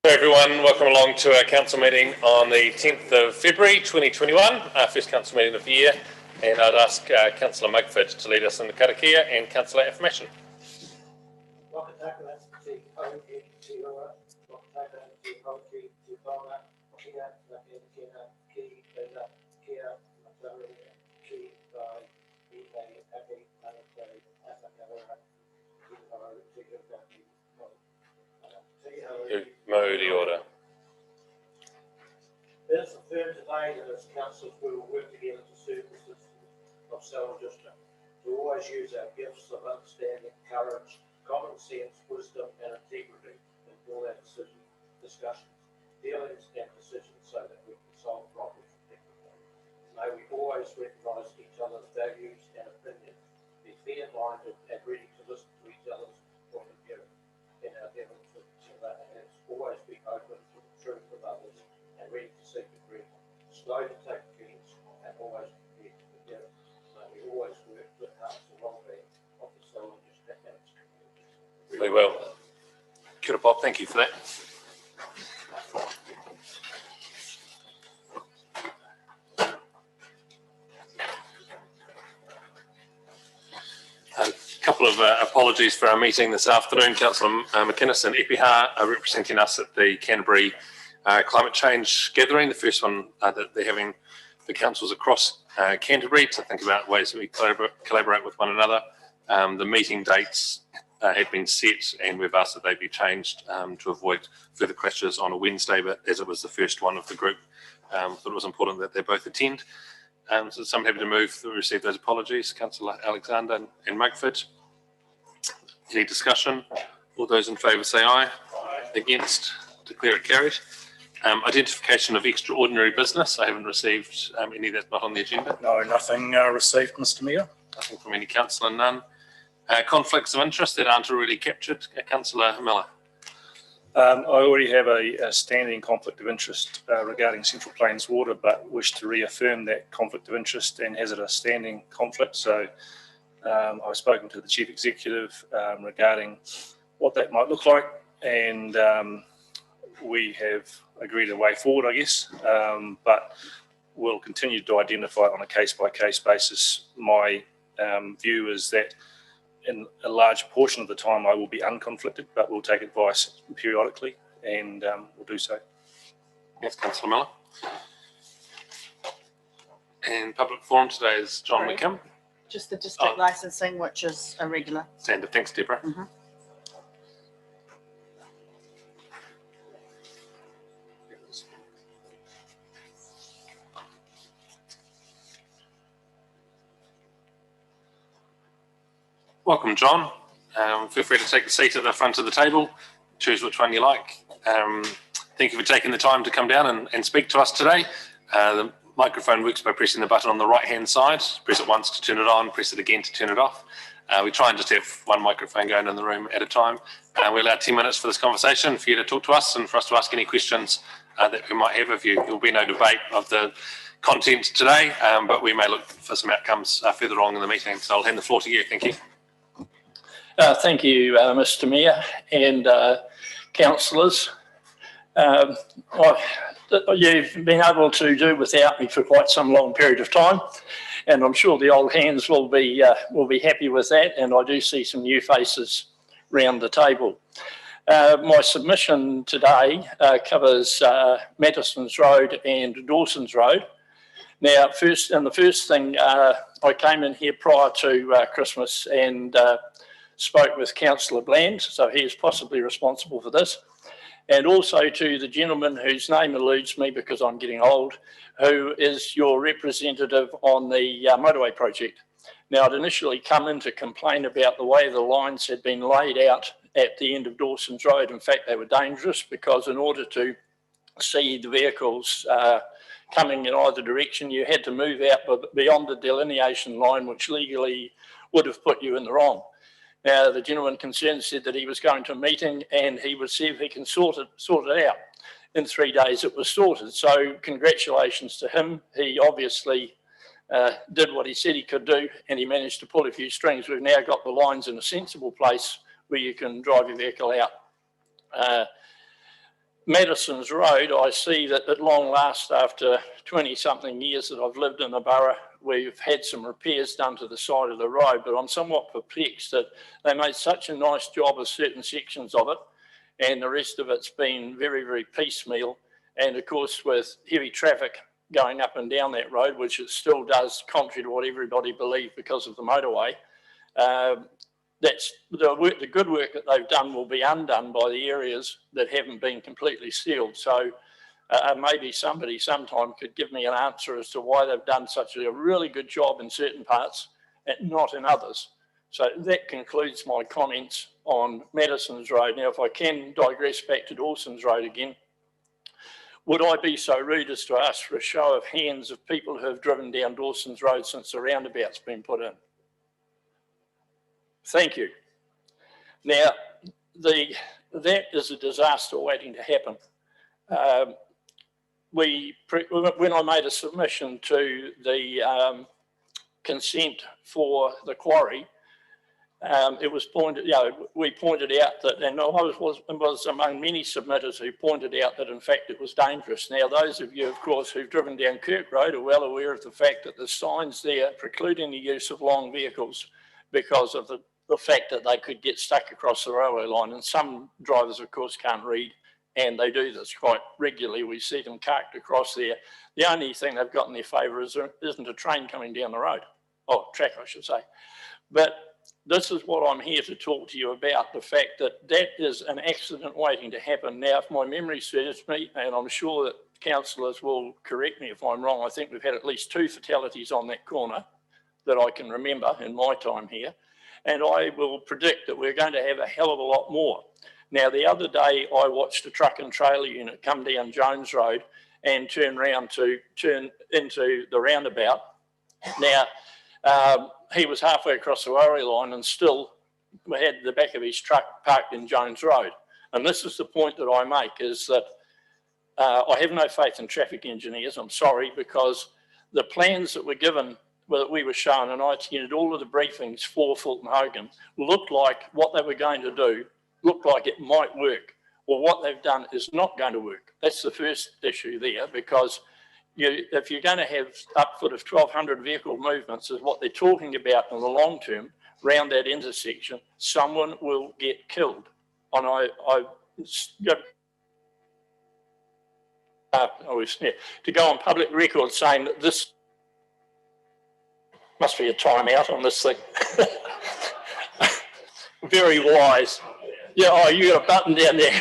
Hey everyone, welcome along to our council meeting on the 10th of February 2021, our first council meeting of the year, and I'd ask Councillor Mugford to lead us in the karakia and Councillor affirmation. Modi order. It is affirmed today that as councillors we will work together to serve the citizens of Selwyn District. We always use our gifts of understanding, courage, common sense, wisdom and integrity in all our discussions, dealings and decisions so that we can solve problems effectively. May we always recognise each other's values and opinions, be fair-minded and ready to listen to each other's point of view in our dealings with each other, and always be open to the truth of others and ready to seek agreement, slow to take offence and always prepared to forgive. May we always work with hearts and well-being of the Selwyn District and its community. Very well. Kia ora, Bob, thank you for that. A couple of apologies for our meeting this afternoon. Councillor McInnes and Epiha are representing us at the Canterbury climate change gathering, the first one that they're having the councils across Canterbury to think about ways that we collaborate with one another. The meeting dates had been set and we've asked that they be changed to avoid further clashes on a Wednesday, but as it was the first one of the group, thought it was important that they both attend. So I'm happy to move that we receive those apologies. Councillor Alexander and Mugford. Any discussion? All those in favour say aye. Aye. Against? Declare it carried. Identification of extraordinary business. I haven't received any that's not on the agenda. No, nothing received, Mr. Mayor. Nothing from any councillor, none. Conflicts of interest that aren't already captured. Councillor Miller. I already have a standing conflict of interest regarding Central Plains Water, but wish to reaffirm that conflict of interest and has it a standing conflict. So I've spoken to the Chief Executive regarding what that might look like, and we have agreed a way forward, I guess, but we'll continue to identify it on a case-by-case basis. My view is that in a large portion of the time I will be unconflicted, but we'll take advice periodically and we'll do so. Yes, Councillor Miller. And public forum today is John Wickham. Just the district licensing, which is a regular. Standard. Thanks, Deborah. Mm-hmm. Welcome, John. Feel free to take a seat at the front of the table. Choose which one you like. Thank you for taking the time to come down and speak to us today. The microphone works by pressing the button on the right-hand side. Press it once to turn it on, press it again to turn it off. We try and just have one microphone going in the room at a time. We allow 10 minutes for this conversation for you to talk to us and for us to ask any questions that we might have of you. There will be no debate of the content today, but we may look for some outcomes further along in the meeting. So I'll hand the floor to you. Thank you. Thank you, Mr. Mayor and councillors. You've been able to do without me for quite some long period of time, and I'm sure the old hands will be happy with that. And I do see some new faces round the table. My submission today covers Mattison's Road and Dawson's Road. Now, the first thing, I came in here prior to Christmas and spoke with Councillor Bland, so he is possibly responsible for this, and also to the gentleman whose name eludes me because I'm getting old, who is your representative on the motorway project. Now, I'd initially come in to complain about the way the lines had been laid out at the end of Dawson's Road. In fact, they were dangerous because in order to see the vehicles coming in either direction, you had to move out beyond the delineation line, which legally would have put you in the wrong. Now, the gentleman concerned said that he was going to a meeting and he would see if he can sort it out. In 3 days, it was sorted. So congratulations to him. He obviously did what he said he could do, and he managed to pull a few strings. We've now got the lines in a sensible place where you can drive your vehicle out. Madison's Road, I see that at long last, after 20-something years that I've lived in the borough, we've had some repairs done to the side of the road, but I'm somewhat perplexed that they made such a nice job of certain sections of it, and the rest of it's been very, very piecemeal. And of course, with heavy traffic going up and down that road, which it still does, contrary to what everybody believed because of the motorway, that's the good work that they've done will be undone by the areas that haven't been completely sealed. So maybe somebody sometime could give me an answer as to why they've done such a really good job in certain parts and not in others. So that concludes my comments on Madison's Road. Now, if I can digress back to Dawson's Road again, would I be so rude as to ask for a show of hands of people who have driven down Dawson's Road since the roundabout's been put in? Thank you. Now, that is a disaster waiting to happen. When I made a submission to the consent for the quarry, it was pointed, we pointed out that, and I was among many submitters who pointed out that in fact it was dangerous. Now, those of you, of course, who've driven down Kirk Road are well aware of the fact that there's signs there precluding the use of long vehicles because of the fact that they could get stuck across the railway line. And some drivers, of course, can't read, and they do this quite regularly. We see them carked across there. The only thing they've got in their favour is there isn't a train coming down the road, or track, I should say. But this is what I'm here to talk to you about, the fact that that is an accident waiting to happen. Now, if my memory serves me, and I'm sure that councillors will correct me if I'm wrong, I think we've had at least 2 fatalities on that corner that I can remember in my time here. And I will predict that we're going to have a hell of a lot more. Now, the other day, I watched a truck and trailer unit come down Jones Road and turn into the roundabout. Now, he was halfway across the railway line and still had the back of his truck parked in Jones Road. And this is the point that I make, is that I have no faith in traffic engineers, I'm sorry, because the plans that were given, that we were shown, and I attended all of the briefings for Fulton Hogan, looked like what they were going to do, looked like it might work. Well, what they've done is not going to work. That's the first issue there, because if you're going to have upward of 1,200 vehicle movements, is what they're talking about in the long term, round that intersection, someone will get killed. And to go on public record saying that this must be a timeout on this thing. Very wise. Yeah, oh, you got a button down there.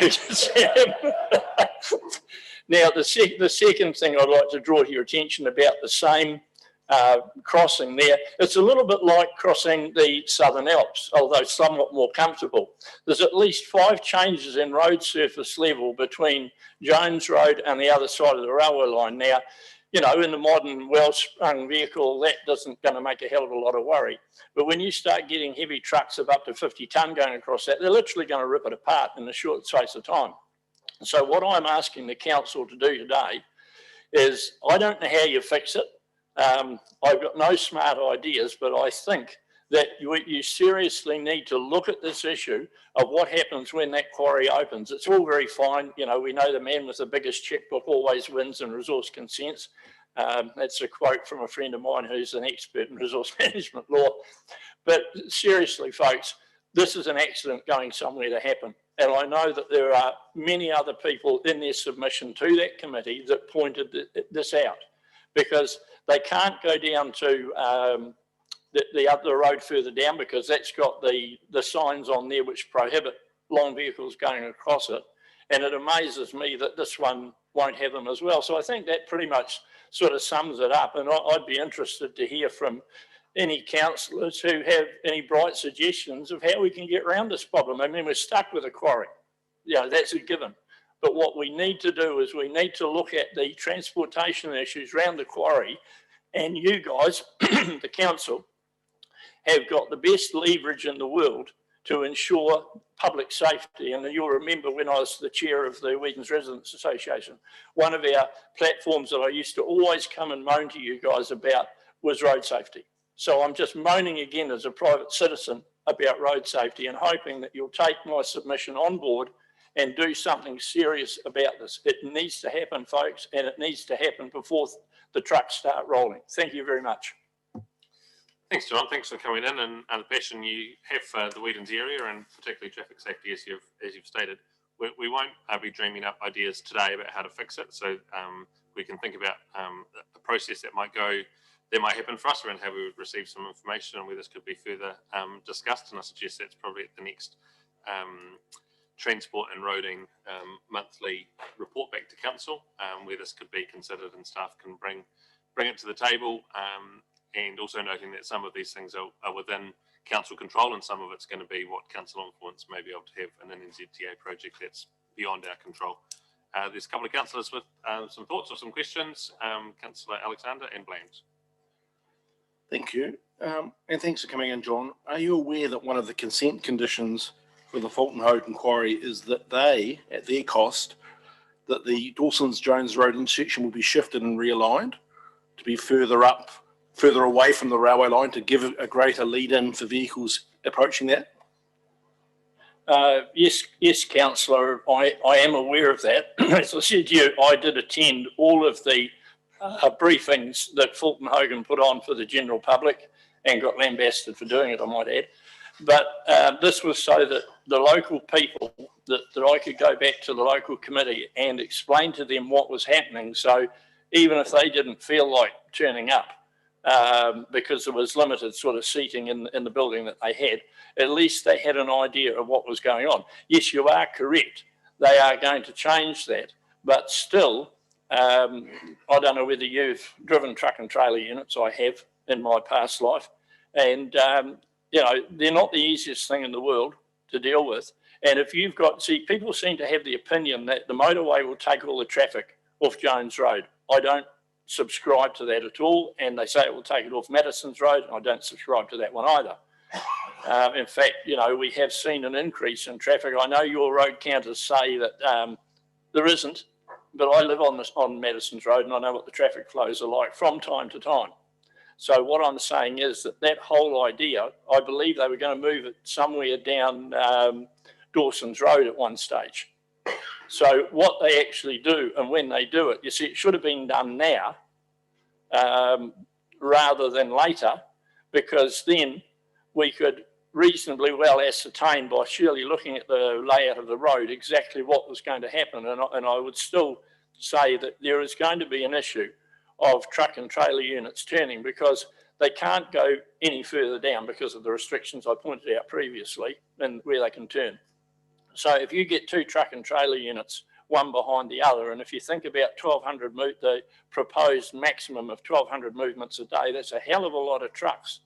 Now, the second thing I'd like to draw to your attention about the same crossing there, it's a little bit like crossing the Southern Alps, although somewhat more comfortable. There's at least 5 changes in road surface level between Jones Road and the other side of the railway line. Now, you know, in the modern well-sprung vehicle, that doesn't going to make a hell of a lot of worry. But when you start getting heavy trucks of up to 50 tonne going across that, they're literally going to rip it apart in a short space of time. So what I'm asking the council to do today is, I don't know how you fix it. I've got no smart ideas, but I think that you seriously need to look at this issue of what happens when that quarry opens. It's all very fine. You know, we know the man with the biggest checkbook always wins in resource consents. That's a quote from a friend of mine who's an expert in resource management law. But seriously, folks, this is an accident going somewhere to happen. And I know that there are many other people in their submission to that committee that pointed this out, because they can't go down to the other road further down, because that's got the signs on there which prohibit long vehicles going across it. And it amazes me that this one won't have them as well. So I think that pretty much sort of sums it up. And I'd be interested to hear from any councillors who have any bright suggestions of how we can get around this problem. I mean, we're stuck with a quarry. You know, that's a given. But what we need to do is we need to look at the transportation issues around the quarry. And you guys, the council, have got the best leverage in the world to ensure public safety. And you'll remember when I was the chair of the Whedon's Residents Association, one of our platforms that I used to always come and moan to you guys about was road safety. So I'm just moaning again as a private citizen about road safety and hoping that you'll take my submission on board and do something serious about this. It needs to happen, folks, and it needs to happen before the trucks start rolling. Thank you very much. Thanks, John. Thanks for coming in and the passion you have for the Wheatlands area and particularly traffic safety, as you've stated. We won't be dreaming up ideas today about how to fix it, so we can think about a process that might happen for us around how we would receive some information and where this could be further discussed. And I suggest that's probably at the next Transport and Roading monthly report back to council, where this could be considered and staff can bring it to the table. And also noting that some of these things are within council control, and some of it's going to be what council influence may be able to have in an NZTA project that's beyond our control. There's a couple of councillors with some thoughts or some questions. Councillor Alexander and Bland. Thank you. And thanks for coming in, John. Are you aware that one of the consent conditions for the Fulton Hogan Quarry is that they, at their cost, that the Dawson's Jones Road intersection will be shifted and realigned to be further away from the railway line to give a greater lead-in for vehicles approaching that? Yes, councillor, I am aware of that. As I said to you, I did attend all of the briefings that Fulton Hogan put on for the general public and got lambasted for doing it, I might add. But this was so that the local people, that I could go back to the local committee and explain to them what was happening. So even if they didn't feel like turning up, because there was limited sort of seating in the building that they had, at least they had an idea of what was going on. Yes, you are correct. They are going to change that, but still, I don't know whether you've driven truck and trailer units. I have in my past life, and you know, they're not the easiest thing in the world to deal with. And if you've got, people seem to have the opinion that the motorway will take all the traffic off Jones Road. I don't subscribe to that at all, and they say it will take it off Madison's Road. I don't subscribe to that one either. In fact, you know, we have seen an increase in traffic. I know your road counters say that there isn't, but I live on Madison's Road, and I know what the traffic flows are like from time to time. So what I'm saying is that whole idea, I believe they were going to move it somewhere down Dawson's Road at one stage. So what they actually do and when they do it, you see, it should have been done now rather than later, because then we could reasonably well ascertain by surely looking at the layout of the road exactly what was going to happen. And I would still say that there is going to be an issue of truck and trailer units turning, because they can't go any further down because of the restrictions I pointed out previously and where they can turn. So if you get two truck and trailer units, one behind the other, and if you think about 1,200, the proposed maximum of 1,200 movements a day, that's a hell of a lot of trucks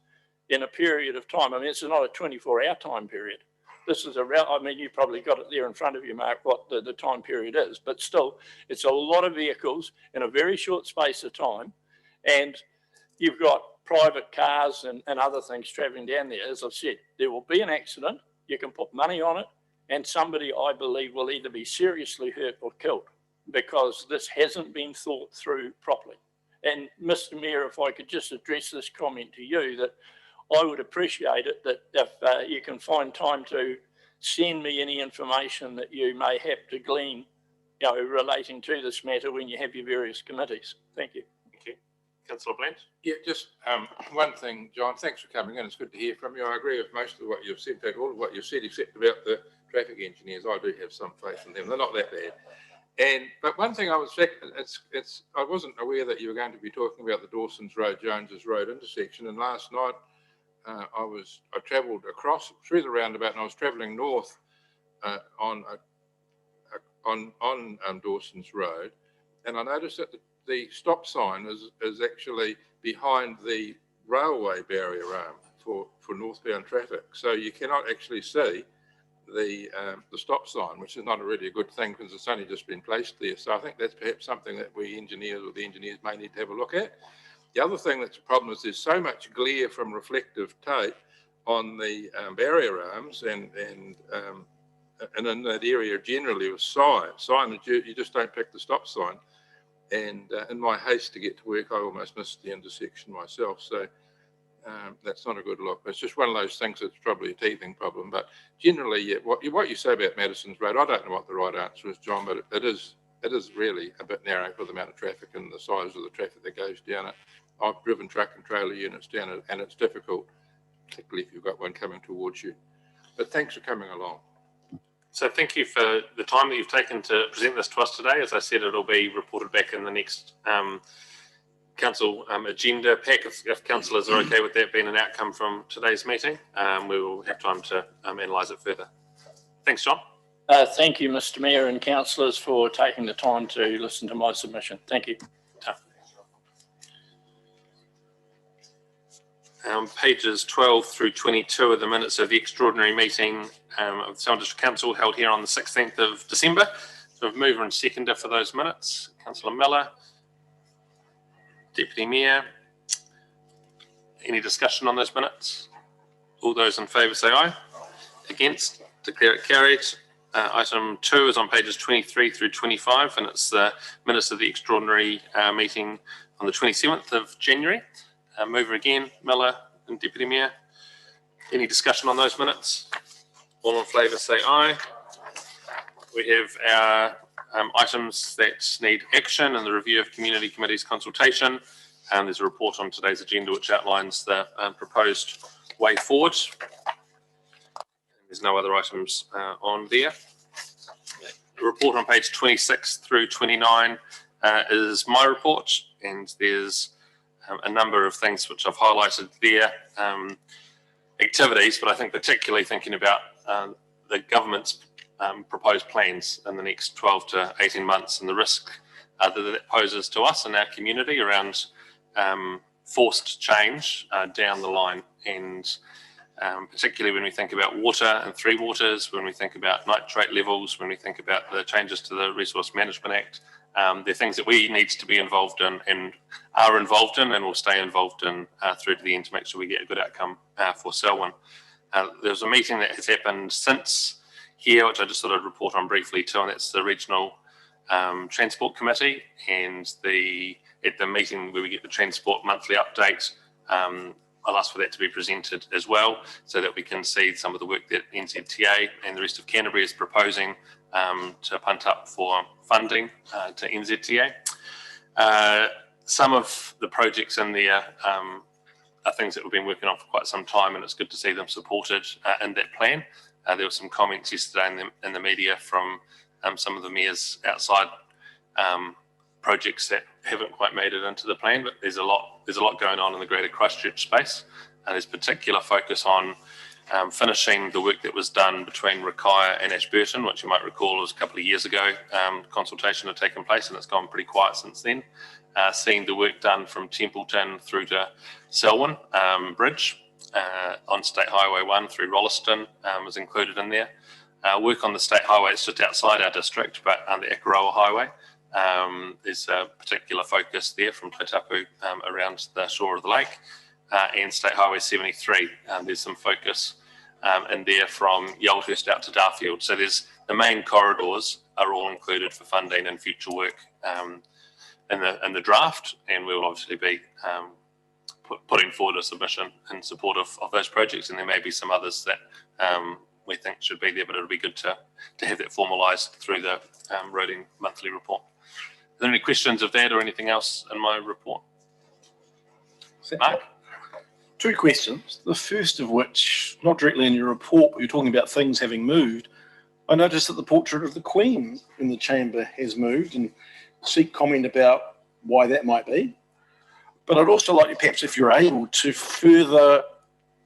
in a period of time. I mean, it's not a 24-hour time period. This is I mean, you probably got it there in front of you, Mark, what the time period is, but still, it's a lot of vehicles in a very short space of time, and you've got private cars and other things travelling down there. As I've said, there will be an accident, you can put money on it, and somebody, I believe, will either be seriously hurt or killed, because this hasn't been thought through properly. And Mr. Mayor, if I could just address this comment to you, that I would appreciate it that if you can find time to send me any information that you may have to glean, you know, relating to this matter when you have your various committees. Thank you. Thank you. Councillor Bland. Yeah, just one thing, John, thanks for coming in. It's good to hear from you. I agree with most of what you've said, in fact, all of what you've said, except about the traffic engineers. I do have some faith in them. They're not that bad. But one thing I wasn't aware that you were going to be talking about the Dawson's Road, Jones's Road intersection. And last night I travelled across through the roundabout, and I was travelling north on Dawson's Road, and I noticed that the stop sign is actually behind the railway barrier arm for northbound traffic. So you cannot actually see the stop sign, which is not really a good thing because it's only just been placed there. So I think that's perhaps something that the engineers may need to have a look at. The other thing that's a problem is there's so much glare from reflective tape on the barrier arms and in that area generally with signage, you just don't pick the stop sign. And in my haste to get to work, I almost missed the intersection myself. So That's not a good look. It's just one of those things that's probably a teething problem. But generally, yeah, what you say about Madison's Road, I don't know what the right answer is, John, but it is really a bit narrow for the amount of traffic and the size of the traffic that goes down it. I've driven truck and trailer units down it, and it's difficult, particularly if you've got one coming towards you. But thanks for coming along. So thank you for the time that you've taken to present this to us today. As I said, it'll be reported back in the next council agenda pack. If councillors are okay with that being an outcome from today's meeting, we will have time to analyse it further. Thanks, John. Thank you, Mr. Mayor and councillors, for taking the time to listen to my submission. Thank you. Pages 12 through 22 are the minutes of the extraordinary meeting of the Selwyn District Council held here on the 16th of December. So a mover and seconder for those minutes, Councillor Miller, Deputy Mayor. Any discussion on those minutes? All those in favour say aye. Against, declare it carried. Item 2 is on pages 23 through 25, and it's the minutes of the extraordinary meeting on the 27th of January. Mover again, Miller and Deputy Mayor. Any discussion on those minutes? All in favour say aye. We have our items that need action and the review of community committees consultation. There's a report on today's agenda which outlines the proposed way forward. There's no other items on there. The report on page 26 through 29 is my report, and there's a number of things which I've highlighted there, activities, but I think particularly thinking about the government's proposed plans in the next 12 to 18 months and the risk that it poses to us and our community around forced change down the line, and particularly when we think about water and three waters, when we think about nitrate levels, when we think about the changes to the Resource Management Act. They're things that we need to be involved in and are involved in and will stay involved in through to the end to make sure we get a good outcome for Selwyn. There's a meeting that has happened since here, which I just thought I'd report on briefly too, and that's the Regional Transport Committee, and at the meeting where we get the transport monthly update, I'll ask for that to be presented as well so that we can see some of the work that NZTA and the rest of Canterbury is proposing to punt up for funding to NZTA. Some of the projects in there are things that we've been working on for quite some time, and it's good to see them supported in that plan. There were some comments yesterday in the media from some of the mayors outside projects that haven't quite made it into the plan, but there's a lot going on in the greater Christchurch space, and there's particular focus on finishing the work that was done between Rakaya and Ashburton, which you might recall was a couple of years ago. Consultation had taken place and it's gone pretty quiet since then. Seeing the work done from Templeton through to Selwyn Bridge on State Highway 1 through Rolleston was included in there. Work on the State Highway, it's just outside our district, but on the Akaroa Highway. There's a particular focus there from Tautapu around the shore of the lake. And State Highway 73, there's some focus in there from Yaldhurst out to Darfield. So there's the main corridors are all included for funding and future work in the draft, and we will obviously be putting forward a submission in support of those projects, and there may be some others that we think should be there, but it'll be good to have that formalised through the roading monthly report. Are there any questions of that or anything else in my report? Mark? 2 questions. The first of which, not directly in your report, but you're talking about things having moved. I noticed that the portrait of the Queen in the chamber has moved, and seek comment about why that might be. But I'd also like you, perhaps if you're able, to further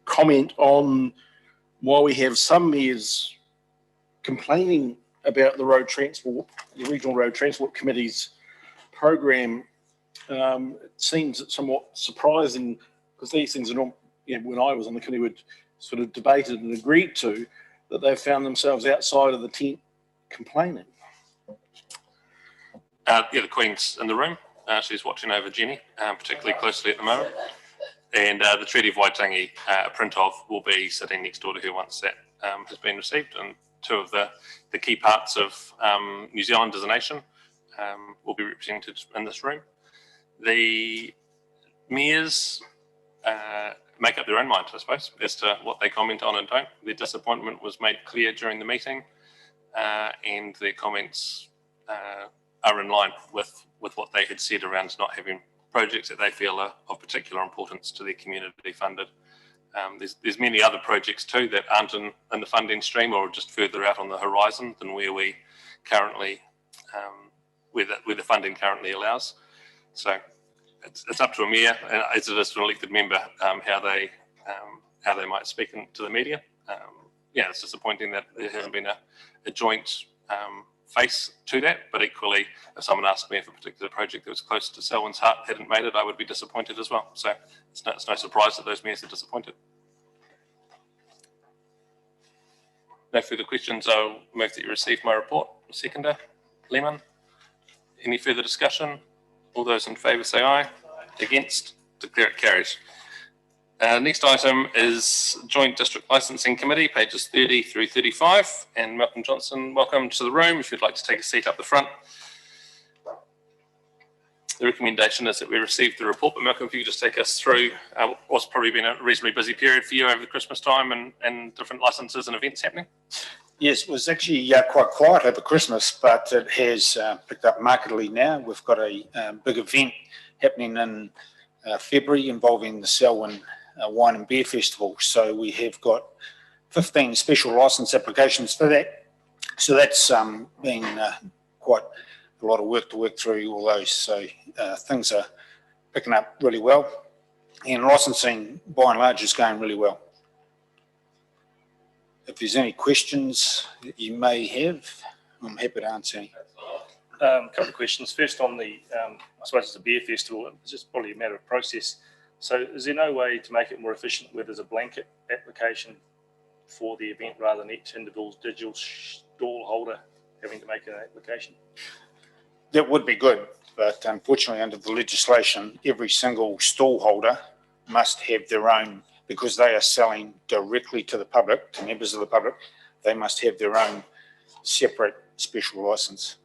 comment on why we have some mayors complaining about the road transport, the Regional Road Transport Committee's program. It seems somewhat surprising, because these things are not, when I was on the committee, we'd sort of debated and agreed to, that they've found themselves outside of the tent complaining. The Queen's in the room. She's watching over Jenny, particularly closely at the moment. And the Treaty of Waitangi, a print of, will be sitting next door to her once that has been received. And 2 of the key parts of New Zealand as a nation will be represented in this room. The mayors make up their own mind, I suppose, as to what they comment on and don't. Their disappointment was made clear during the meeting, and their comments are in line with what they had said around not having projects that they feel are of particular importance to their community funded. There's many other projects too that aren't in the funding stream or just further out on the horizon than where we currently, where the funding currently allows. So it's up to a mayor, as it is to an elected member, how they might speak to the media. Yeah, it's disappointing that there hasn't been a joint face to that, but equally, if someone asked me if a particular project that was close to Selwyn's heart hadn't made it, I would be disappointed as well. So it's no surprise that those mayors are disappointed. No further questions. I'll move that you receive my report. Seconder, Lehman. Any further discussion? All those in favour say aye. Against? Declare it carries. Next item is Joint District Licensing Committee, pages 30 through 35. And Malcolm Johnson, welcome to the room if you'd like to take a seat up the front. The recommendation is that we receive the report, but Malcolm, if you could just take us through what's probably been a reasonably busy period for you over the Christmas time and different licences and events happening. Yes, it was actually quite quiet over Christmas, but it has picked up markedly now. We've got a big event happening in February involving the Selwyn Wine and Beer Festival. So we have got 15 special licence applications for that. So that's been quite a lot of work to work through all those. So things are picking up really well. And licensing, by and large, is going really well. If there's any questions that you may have, I'm happy to answer any. A couple of questions. First on the, I suppose it's a beer festival, it's just probably a matter of process. So is there no way to make it more efficient where there's a blanket application for the event rather than each individual stall holder having to make an application? That would be good, but unfortunately under the legislation, every single stall holder must have their own, because they are selling directly to the public, to members of the public, they must have their own separate special licence.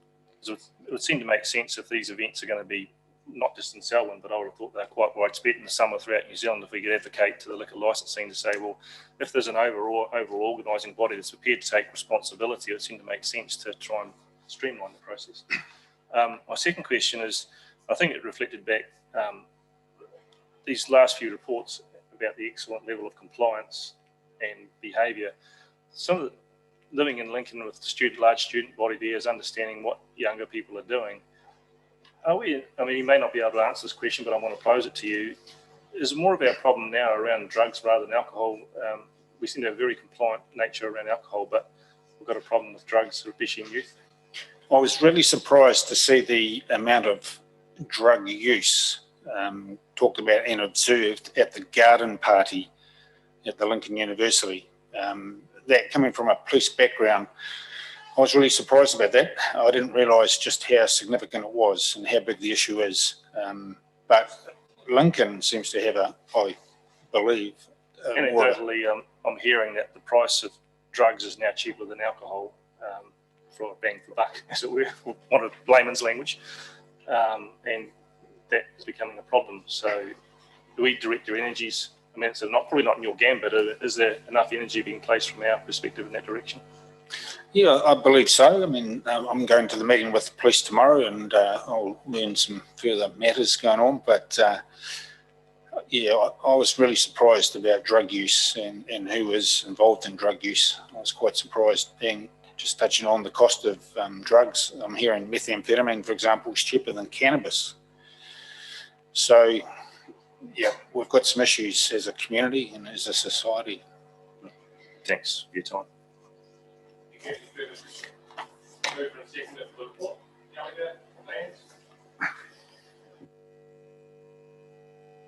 So it would seem to make sense if these events are going to be not just in Selwyn, but I would have thought they're quite widespread in the summer throughout New Zealand. If we could advocate to the liquor licensing to say, well, if there's an overall organising body that's prepared to take responsibility, it would seem to make sense to try and streamline the process. My second question is, I think it reflected back these last few reports about the excellent level of compliance and behaviour. Some of the, living in Lincoln with the large student body there is understanding what younger people are doing. Are we, I mean, you may not be able to answer this question, but I want to pose it to you. Is more of our problem now around drugs rather than alcohol? We seem to have a very compliant nature around alcohol, but we've got a problem with drugs, especially in youth. I was really surprised to see the amount of drug use talked about and observed at the garden party at the Lincoln University. That coming from a police background, I was really surprised about that. I didn't realise just how significant it was and how big the issue is. But Lincoln seems to have I believe, anecdotally, I'm hearing that the price of drugs is now cheaper than alcohol for a bang for buck, as it were, for one of layman's language, and that is becoming a problem. So, do we direct our energies? I mean, it's probably not in your gambit. Is there enough energy being placed from our perspective in that direction? Yeah, I believe so. I mean, I'm going to the meeting with the police tomorrow and I'll learn some further matters going on. But yeah, I was really surprised about drug use and who is involved in drug use. I was quite surprised. And just touching on the cost of drugs, I'm hearing methamphetamine, for example, is cheaper than cannabis. So, yeah, we've got some issues as a community and as a society. Thanks for your time.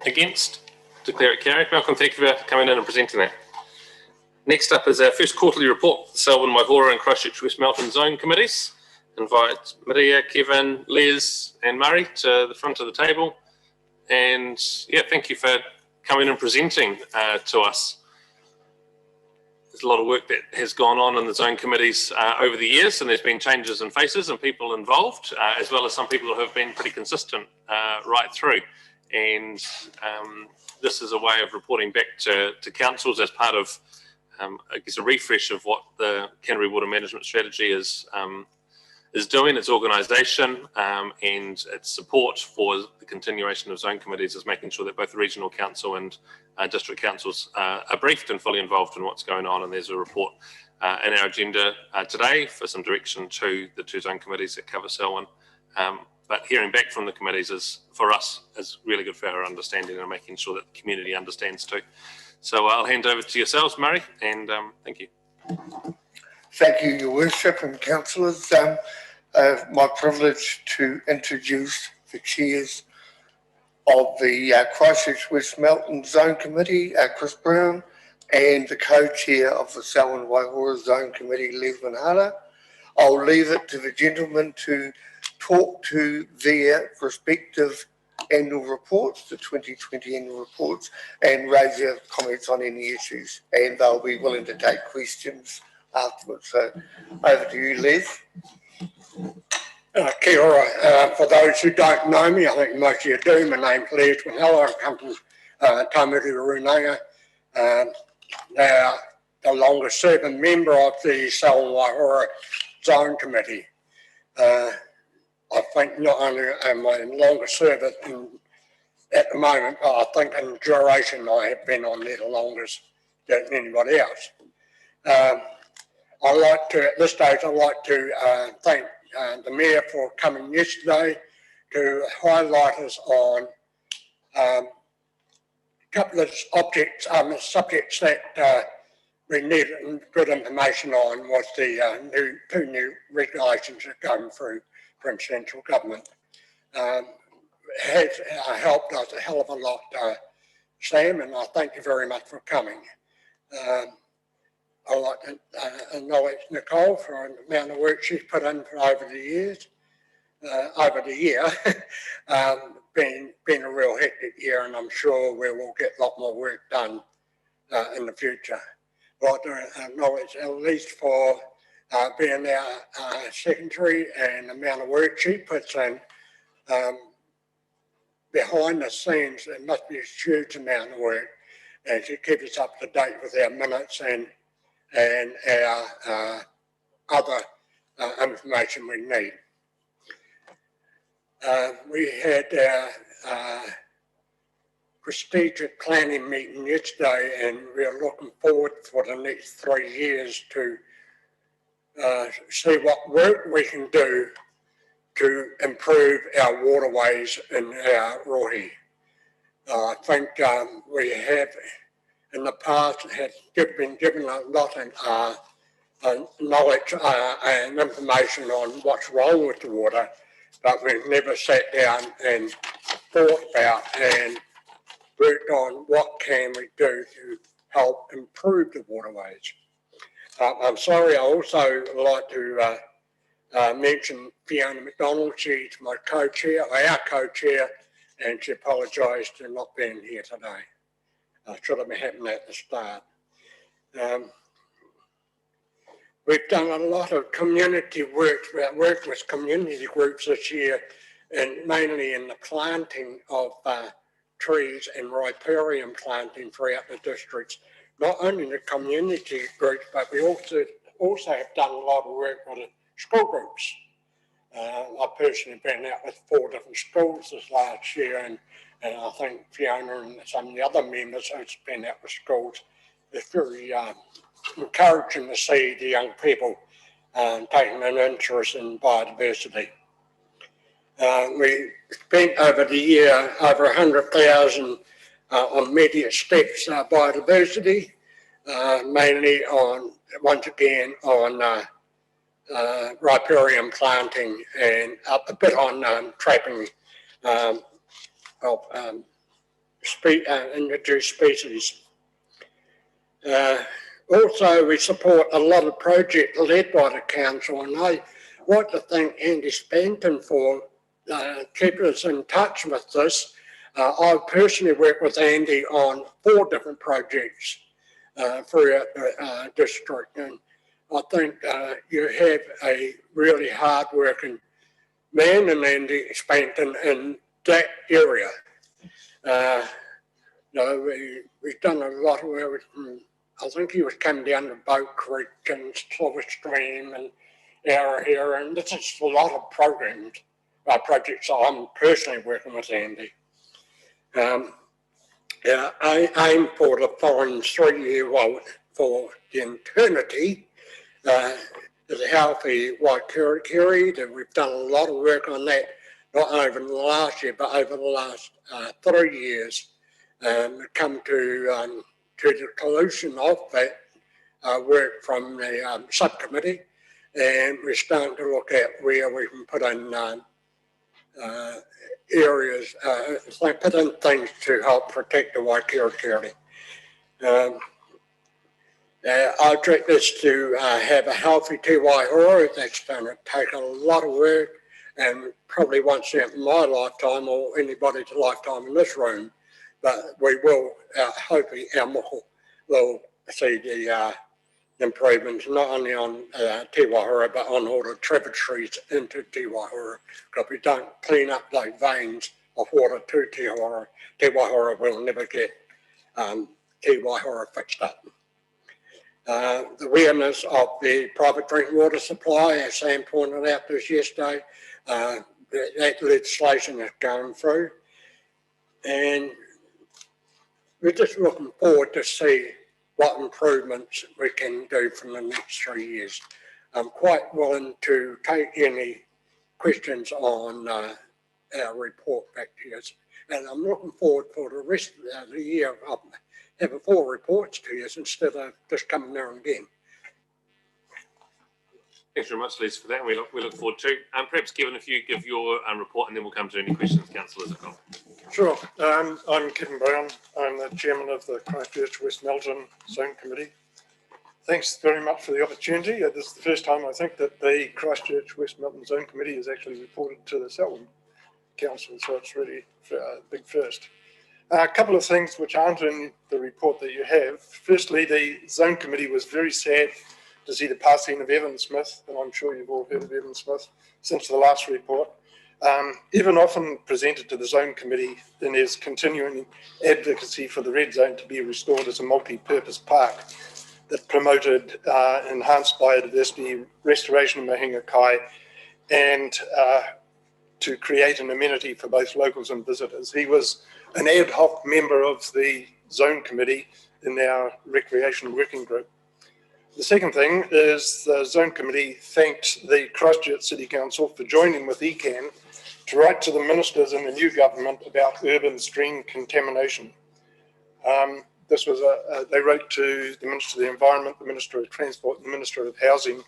Against? Declare it carried. Malcolm, thank you for coming in and presenting that. Next up is our first quarterly report, the Selwyn, Waihora and Christchurch West Melton Zone Committees. Invite Maria, Kevin, Les and Murray to the front of the table. And yeah, thank you for coming and presenting to us. There's a lot of work that has gone on in the zone committees over the years, and there's been changes in faces and people involved, as well as some people who have been pretty consistent right through. and this is a way of reporting back to councils as part of, I guess, a refresh of what the Canterbury Water Management Strategy is doing, its organisation, and its support for the continuation of zone committees is making sure that both the regional council and district councils are briefed and fully involved in what's going on. And there's a report in our agenda today for some direction to the two zone committees that cover Selwyn. But hearing back from the committees is, for us, is really good for our understanding and making sure that the community understands too. So I'll hand over to yourselves, Murray, and thank you. Thank you, Your Worship and councillors. My privilege to introduce the chairs of the Christchurch West Melton Zone Committee, Chris Brown, and the co-chair of the Selwyn Waihora Zone Committee, Les Manhara. I'll leave it to the gentlemen to talk to their respective annual reports, the 2020 annual reports, and raise their comments on any issues. And they'll be willing to take questions afterwards. So over to you, Les. Kia ora. For those who don't know me, I think most of you do, my name's Les Manhara. I come from Taumuri Runanga. Now, the longest serving member of the Selwyn Waihora Zone Committee. I think not only am I the longest server at the moment, but I think in duration I have been on there the longest than anybody else. I'd like to, at this stage, I'd like to thank the Mayor for coming yesterday to highlight us on a couple of subjects that we needed good information on was the two new regulations that come through from central government. Has helped us a hell of a lot, Sam, and I thank you very much for coming. I'd like to acknowledge Nicole for the amount of work she's put in for over the year. Been a real hectic year, and I'm sure we will get a lot more work done in the future. I'd like to acknowledge Elise for being our secretary and the amount of work she puts in. Behind the scenes, there must be a huge amount of work, and she keeps us up to date with our minutes and our other information we need. We had our strategic planning meeting yesterday, and we're looking forward for the next 3 years to see what work we can do to improve our waterways in our rohe. I think we have in the past been given a lot of knowledge and information on what's wrong with the water, but we've never sat down and thought about and worked on what can we do to help improve the waterways. I'm sorry, I also like to mention Fiona McDonald. She's my co-chair, our co-chair, and she apologised for not being here today. Should have been happening at the start. We've done a lot of community work. We worked with community groups this year, and mainly in the planting of trees and riparian planting throughout the districts. Not only the community groups, but we also have done a lot of work with the school groups. I've personally been out with 4 different schools this last year, and I think Fiona and some of the other members who've been out with schools. It's very encouraging to see the young people taking an interest in biodiversity. We spent over the year over 100,000 on immediate steps biodiversity, mainly on, once again, on riparian planting and a bit on trapping of introduced species. Also, we support a lot of projects led by the council, and I want to thank Andy Spanton for keeping us in touch with this. I personally worked with Andy on 4 different projects throughout the district, and I think you have a really hard-working man in Andy Spanton in that area. No, we've done a lot of work. I think he was coming down to Boat Creek and Silver Stream and Yarra here, and this is a lot of programs, projects I'm personally working with Andy. Yeah, I aim for the following 3-year vote for the eternity. Is a healthy Waikiri, that we've done a lot of work on that, not over the last year, but over the last 3 years. Come to the conclusion of that work from the subcommittee, and we're starting to look at where we can put in areas, put in things to help protect the Waikiri. I direct this to have a healthy Te Waihora. That's going to take a lot of work, and probably won't see it in my lifetime or anybody's lifetime in this room. But we will, hopefully, our moho will see the improvements, not only on Te Waihora, but on all the tributaries into Te Waihora. Because if we don't clean up those veins of water to Te Waihora will never get Te Waihora fixed up. The awareness of the private drinking water supply, as Sam pointed out this yesterday, that legislation is going through. And we're just looking forward to see what improvements we can do from the next 3 years. I'm quite willing to take any questions on our report back to us. And I'm looking forward for the rest of the year of having 4 reports to you instead of just coming now and again. Thanks very much, Les, for that. We look forward to. Perhaps, Kevin, if you give your report, and then we'll come to any questions councillors have got. Sure. I'm Kevin Brown. I'm the chairman of the Christchurch West Melton Zone Committee. Thanks very much for the opportunity. This is the first time I think that the Christchurch West Melton Zone Committee has actually reported to the Selwyn Council, so it's really a big first. A couple of things which aren't in the report that you have. Firstly, the Zone Committee was very sad to see the passing of Evan Smith, and I'm sure you've all heard of Evan Smith since the last report. Evan often presented to the Zone Committee in his continuing advocacy for the Red Zone to be restored as a multi-purpose park that promoted enhanced biodiversity, restoration of Mahinga Kai, and to create an amenity for both locals and visitors. He was an ad hoc member of the Zone Committee in our recreation working group. The second thing is the Zone Committee thanked the Christchurch City Council for joining with ECAN to write to the ministers in the new government about urban stream contamination. This was they wrote to the Minister of the Environment, the Minister of Transport, and the Minister of Housing.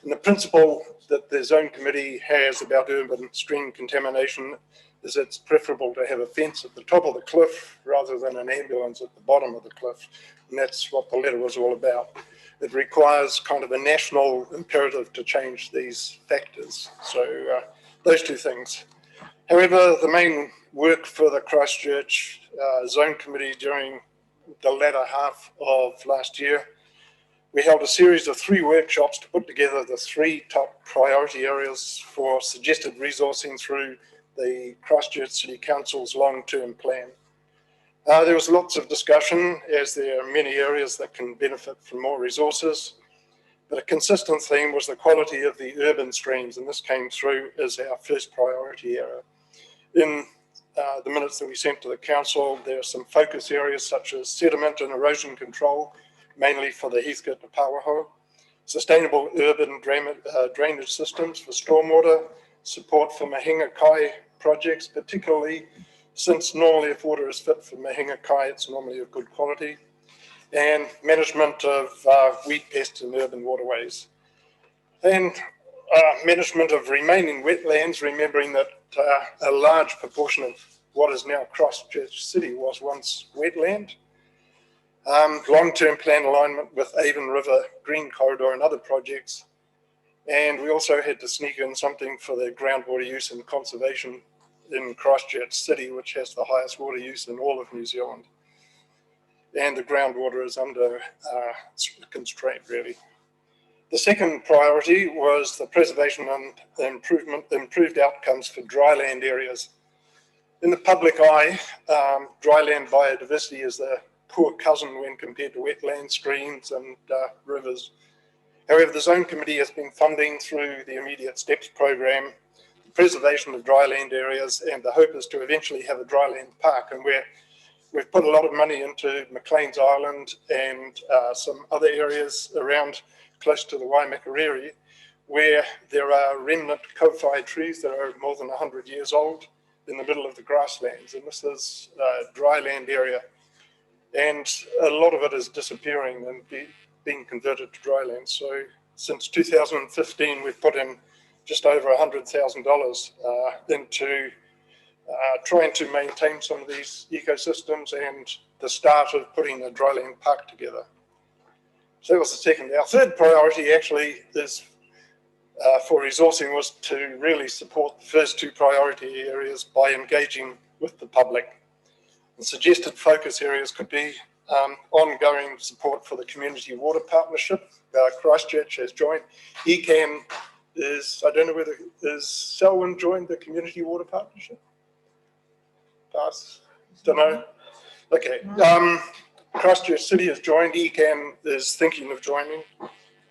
And the principle that the Zone Committee has about urban stream contamination is it's preferable to have a fence at the top of the cliff rather than an ambulance at the bottom of the cliff. And that's what the letter was all about. It requires kind of a national imperative to change these factors. So those two things. However, the main work for the Christchurch Zone Committee during the latter half of last year, we held a series of 3 workshops to put together the 3 top priority areas for suggested resourcing through the Christchurch City Council's long-term plan. There was lots of discussion, as there are many areas that can benefit from more resources, but a consistent theme was the quality of the urban streams, and this came through as our first priority area. In the minutes that we sent to the council, there are some focus areas such as sediment and erosion control, mainly for the Heathcote and Pawaho, sustainable urban drainage systems for stormwater, support for Mahinga Kai projects, particularly since normally if water is fit for Mahinga Kai, it's normally of good quality, and management of weed pests in urban waterways. And management of remaining wetlands, remembering that a large proportion of what is now Christchurch City was once wetland. Long-term plan alignment with Avon River Green Corridor and other projects. And we also had to sneak in something for the groundwater use and conservation in Christchurch City, which has the highest water use in all of New Zealand. And the groundwater is under constraint, really. The second priority was the preservation and improved outcomes for dryland areas. In the public eye, dryland biodiversity is the poor cousin when compared to wetland streams and rivers. However, the Zone Committee has been funding through the Immediate Steps program the preservation of dryland areas, and the hope is to eventually have a dryland park, and we've put a lot of money into McLean's Island and some other areas around close to the Waimakariri, where there are remnant kowhai trees that are more than 100 years old in the middle of the grasslands, and this is a dryland area, and a lot of it is disappearing and being converted to dryland. So since 2015, we've put in just over $100,000 into trying to maintain some of these ecosystems and the start of putting a dryland park together. So that was the second. Our third priority actually is for resourcing was to really support the first two priority areas by engaging with the public. The suggested focus areas could be ongoing support for the Community Water Partnership. Christchurch has joined. ECAN is, I don't know whether, is Selwyn joined the Community Water Partnership? Pass? Don't know. Okay. Christchurch City has joined. ECAN is thinking of joining.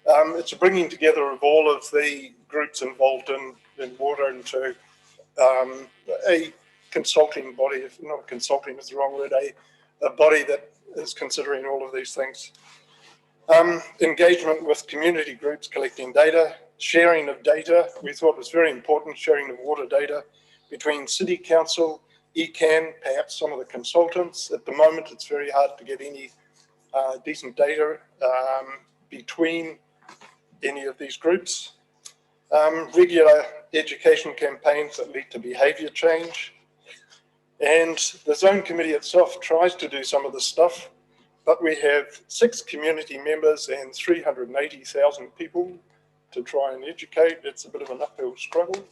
It's a bringing together of all of the groups involved in water into a consulting body, if not consulting is the wrong word, a body that is considering all of these things. Engagement with community groups collecting data, sharing of data. We thought was very important, sharing of water data between City Council, ECAN, perhaps some of the consultants. At the moment, it's very hard to get any decent data between any of these groups. Regular education campaigns that lead to behaviour change. And the Zone Committee itself tries to do some of this stuff, but we have 6 community members and 380,000 people to try and educate. It's a bit of an uphill struggle.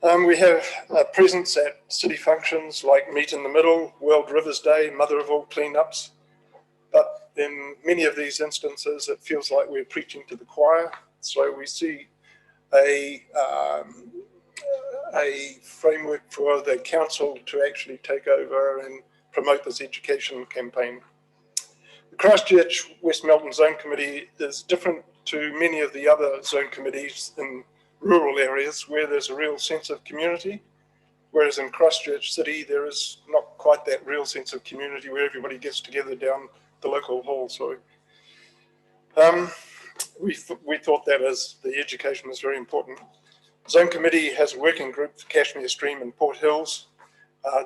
We have a presence at city functions like Meet in the Middle, World Rivers Day, Mother of All Cleanups. But in many of these instances, it feels like we're preaching to the choir. So we see a framework for the council to actually take over and promote this education campaign. The Christchurch West Melton Zone Committee is different to many of the other zone committees in rural areas where there's a real sense of community, whereas in Christchurch City there is not quite that real sense of community where everybody gets together down the local hall. So we thought that as the education was very important. Zone Committee has a working group for Cashmere Stream and Port Hills.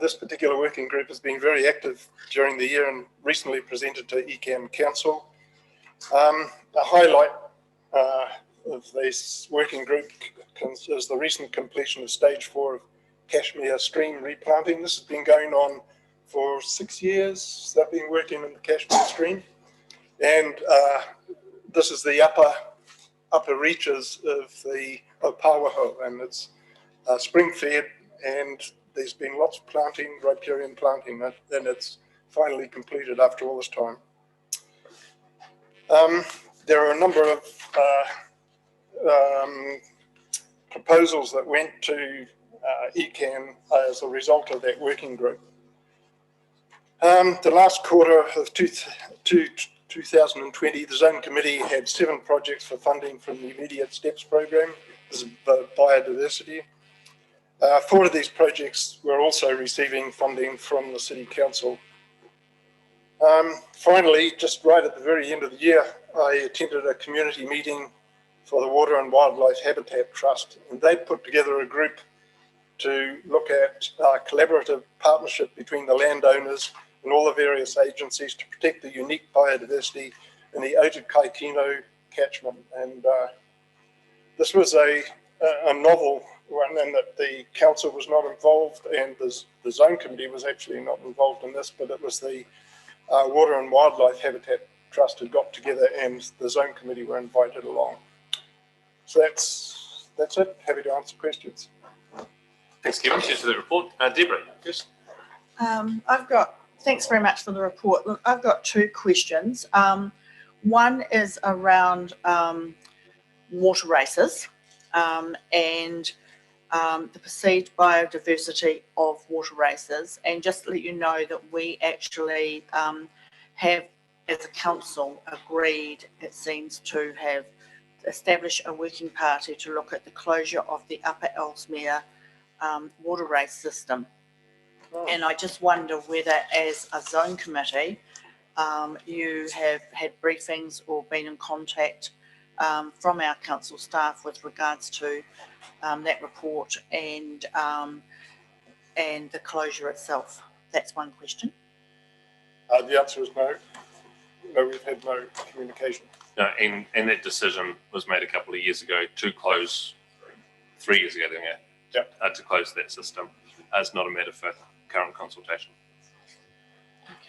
This particular working group has been very active during the year and recently presented to ECAN Council. A highlight of this working group is the recent completion of stage 4 of Cashmere Stream replanting. This has been going on for 6 years. They've been working in the Cashmere Stream, and this is the upper reaches of the Opawaho, and it's spring fed, and there's been lots of planting, riparian planting, and it's finally completed after all this time. There are a number of proposals that went to ECAN as a result of that working group. The last quarter of 2020, the Zone Committee had 7 projects for funding from the Immediate Steps program. This is biodiversity. 4 of these projects were also receiving funding from the City Council. Finally, just right at the very end of the year, I attended a community meeting for the Water and Wildlife Habitat Trust, and they put together a group to look at collaborative partnership between the landowners and all the various agencies to protect the unique biodiversity in the Otakaikino catchment. And this was a novel one, in that the council was not involved, and the Zone Committee was actually not involved in this, but it was the Water and Wildlife Habitat Trust had got together, and the Zone Committee were invited along. So that's it. Happy to answer questions. Thanks, Kevin. Cheers for the report. Deborah, yes. Thanks very much for the report. Look, I've got 2 questions. One is around water races, and the perceived biodiversity of water races, and just to let you know that we actually have, as a council, agreed, it seems, to have established a working party to look at the closure of the Upper Ellesmere water race system. And I just wonder whether, as a zone committee, you have had briefings or been in contact from our council staff with regards to that report and the closure itself. That's one question. The answer is no. No, we've had no communication. No, and that decision was made a couple of years ago to close, 3 years ago, didn't it? Yep. To close that system. It's not a matter for current consultation.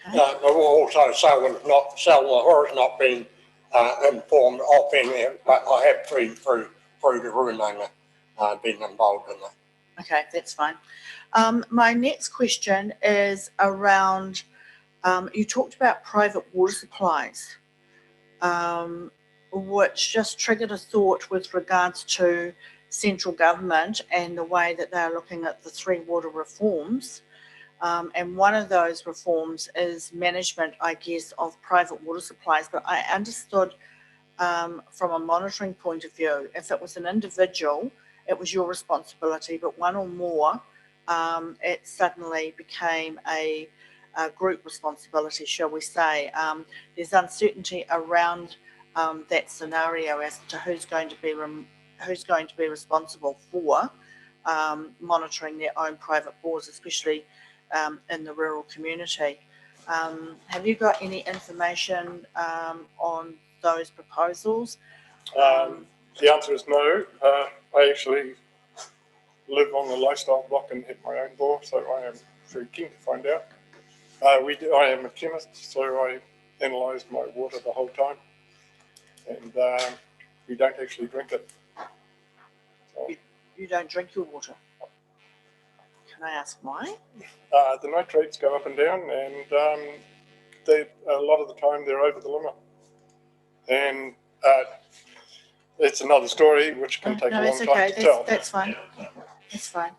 Okay. Also, Selwyn has not been informed of any, but I have been through the room and been involved in that. Okay, that's fine. My next question is around, you talked about private water supplies, which just triggered a thought with regards to central government and the way that they're looking at the 3 water reforms. And one of those reforms is management, I guess, of private water supplies. But I understood from a monitoring point of view, if it was an individual, it was your responsibility, but one or more, it suddenly became a group responsibility, shall we say. There's uncertainty around that scenario as to who's going to be responsible for monitoring their own private bores, especially in the rural community. Have you got any information on those proposals? The answer is no. I actually live on the lifestyle block and have my own bore, so I am very keen to find out. I am a chemist, so I analyse my water the whole time, and we don't actually drink it. So, You don't drink your water. Can I ask why? the nitrates go up and down, and a lot of the time they're over the limit. And it's another story which can take a long time to tell. That's fine. That's fine.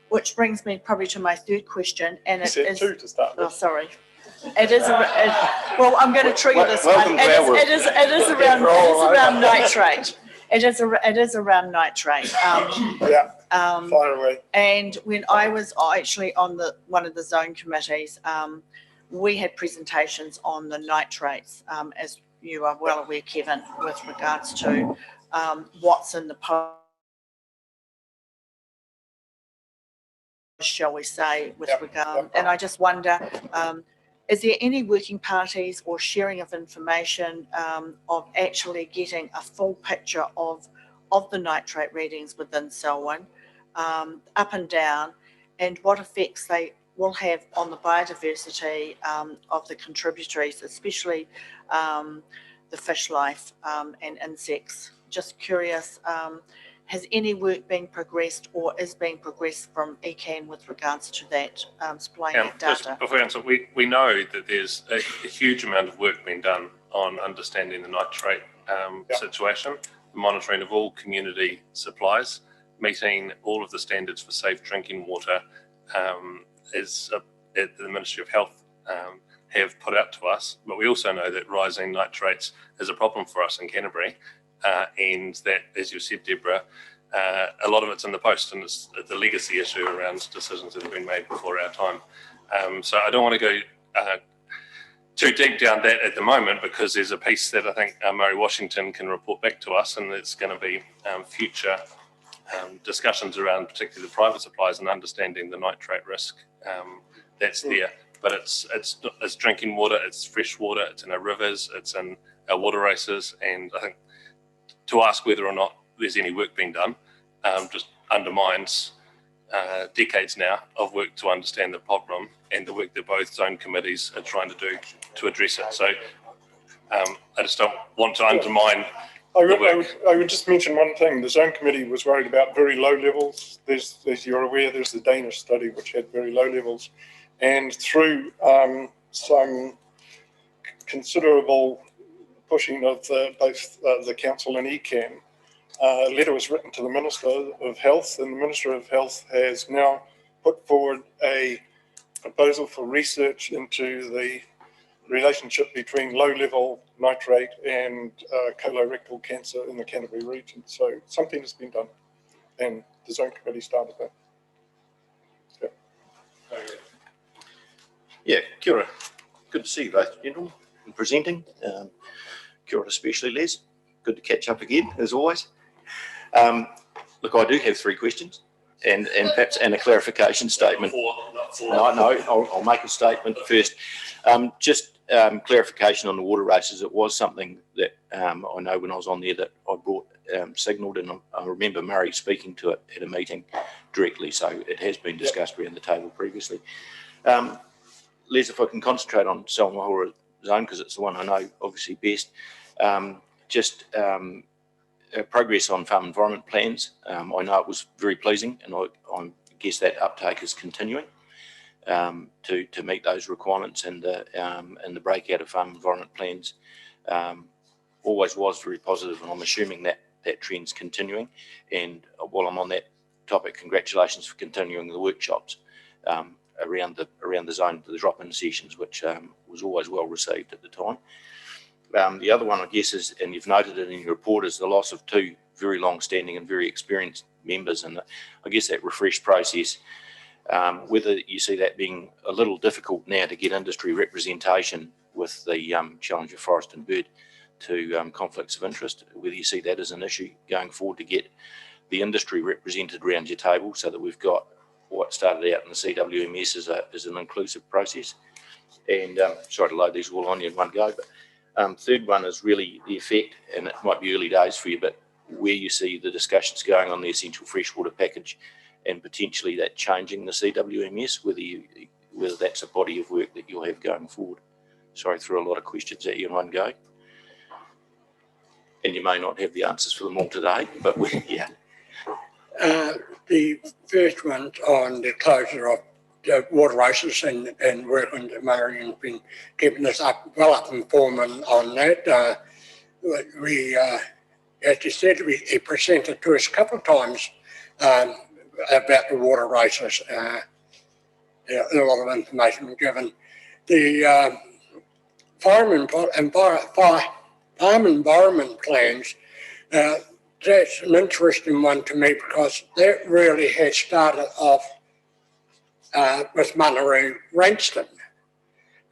Which brings me probably to my third question, and it is 2 to start with. Oh, sorry. It is. Well, I'm going to trigger this one. It is around nitrate. It is around nitrate. Fire away. And when I was actually on one of the zone committees, we had presentations on the nitrates, as you are well aware, Kevin, with regards to what's in the post, shall we say, with regard. And I just wonder, is there any working parties or sharing of information of actually getting a full picture of the nitrate readings within Selwyn, up and down, and what effects they will have on the biodiversity of the contributaries, especially the fish life and insects? Just curious, has any work been progressed or is being progressed from ECAN with regards to that, supplying that Just data? before I answer, we know that there's a huge amount of work being done on understanding the nitrate situation, the monitoring of all community supplies, meeting all of the standards for safe drinking water that the Ministry of Health have put out to us. But we also know that rising nitrates is a problem for us in Canterbury, and that, as you said, Deborah, a lot of it's in the post, and it's a legacy issue around decisions that have been made before our time. So I don't want to go too deep down that at the moment, because there's a piece that I think Murray Washington can report back to us, and it's going to be future discussions around particularly the private supplies and understanding the nitrate risk that's there. But it's drinking water, it's fresh water, it's in our rivers, it's in our water races, and I think to ask whether or not there's any work being done just undermines decades now of work to understand the problem and the work that both zone committees are trying to do to address it. So I just don't want to undermine I would just mention one thing. The zone committee was worried about very low levels. As you're aware, there's the Danish study which had very low levels, and through some considerable pushing of both the council and ECAN, A letter was written to the Minister of Health, and the Minister of Health has now put forward a proposal for research into the relationship between low-level nitrate and colorectal cancer in the Canterbury region. So something has been done, and the Zone Committee started that. Yeah, kia ora. Good to see you both, gentlemen, and presenting. Kia ora especially, Les. Good to catch up again, as always. Look, I do have 3 questions and perhaps a clarification statement. No, I'll make a statement first. Just clarification on the water races. It was something that I know when I was on there that I brought signalled, and I remember Murray speaking to it at a meeting directly, so it has been discussed around the table previously. Les, if I can concentrate on Salmahora Zone, because it's the one I know obviously best, progress on farm environment plans. I know it was very pleasing, and I guess that uptake is continuing to meet those requirements, and the breakout of farm environment plans always was very positive, and I'm assuming that trend's continuing. And while I'm on that topic, congratulations for continuing the workshops around the zone, the drop-in sessions, which was always well received at the time. The other one, I guess, is, and you've noted it in your report, is the loss of 2 very long-standing and very experienced members, and I guess that refresh process, whether you see that being a little difficult now to get industry representation with the challenge of forest and bird to conflicts of interest, whether you see that as an issue going forward to get the industry represented around your table, so that we've got what started out in the CWMS as an inclusive process. And sorry to load these all on you in one go, but third one is really the effect, and it might be early days for you, but where you see the discussions going on the essential freshwater package and potentially that changing the CWMS, whether that's a body of work that you'll have going forward. Sorry, threw a lot of questions at you in one go, and you may not have the answers for them all today, but yeah. The first one on the closure of the water races and working to Murray and been keeping us well up informed on that. We, as you said, he presented to us a couple of times about the water races. A lot of information given. The farm environment plans, that's an interesting one to me, because that really has started off with Munaroo Ranston.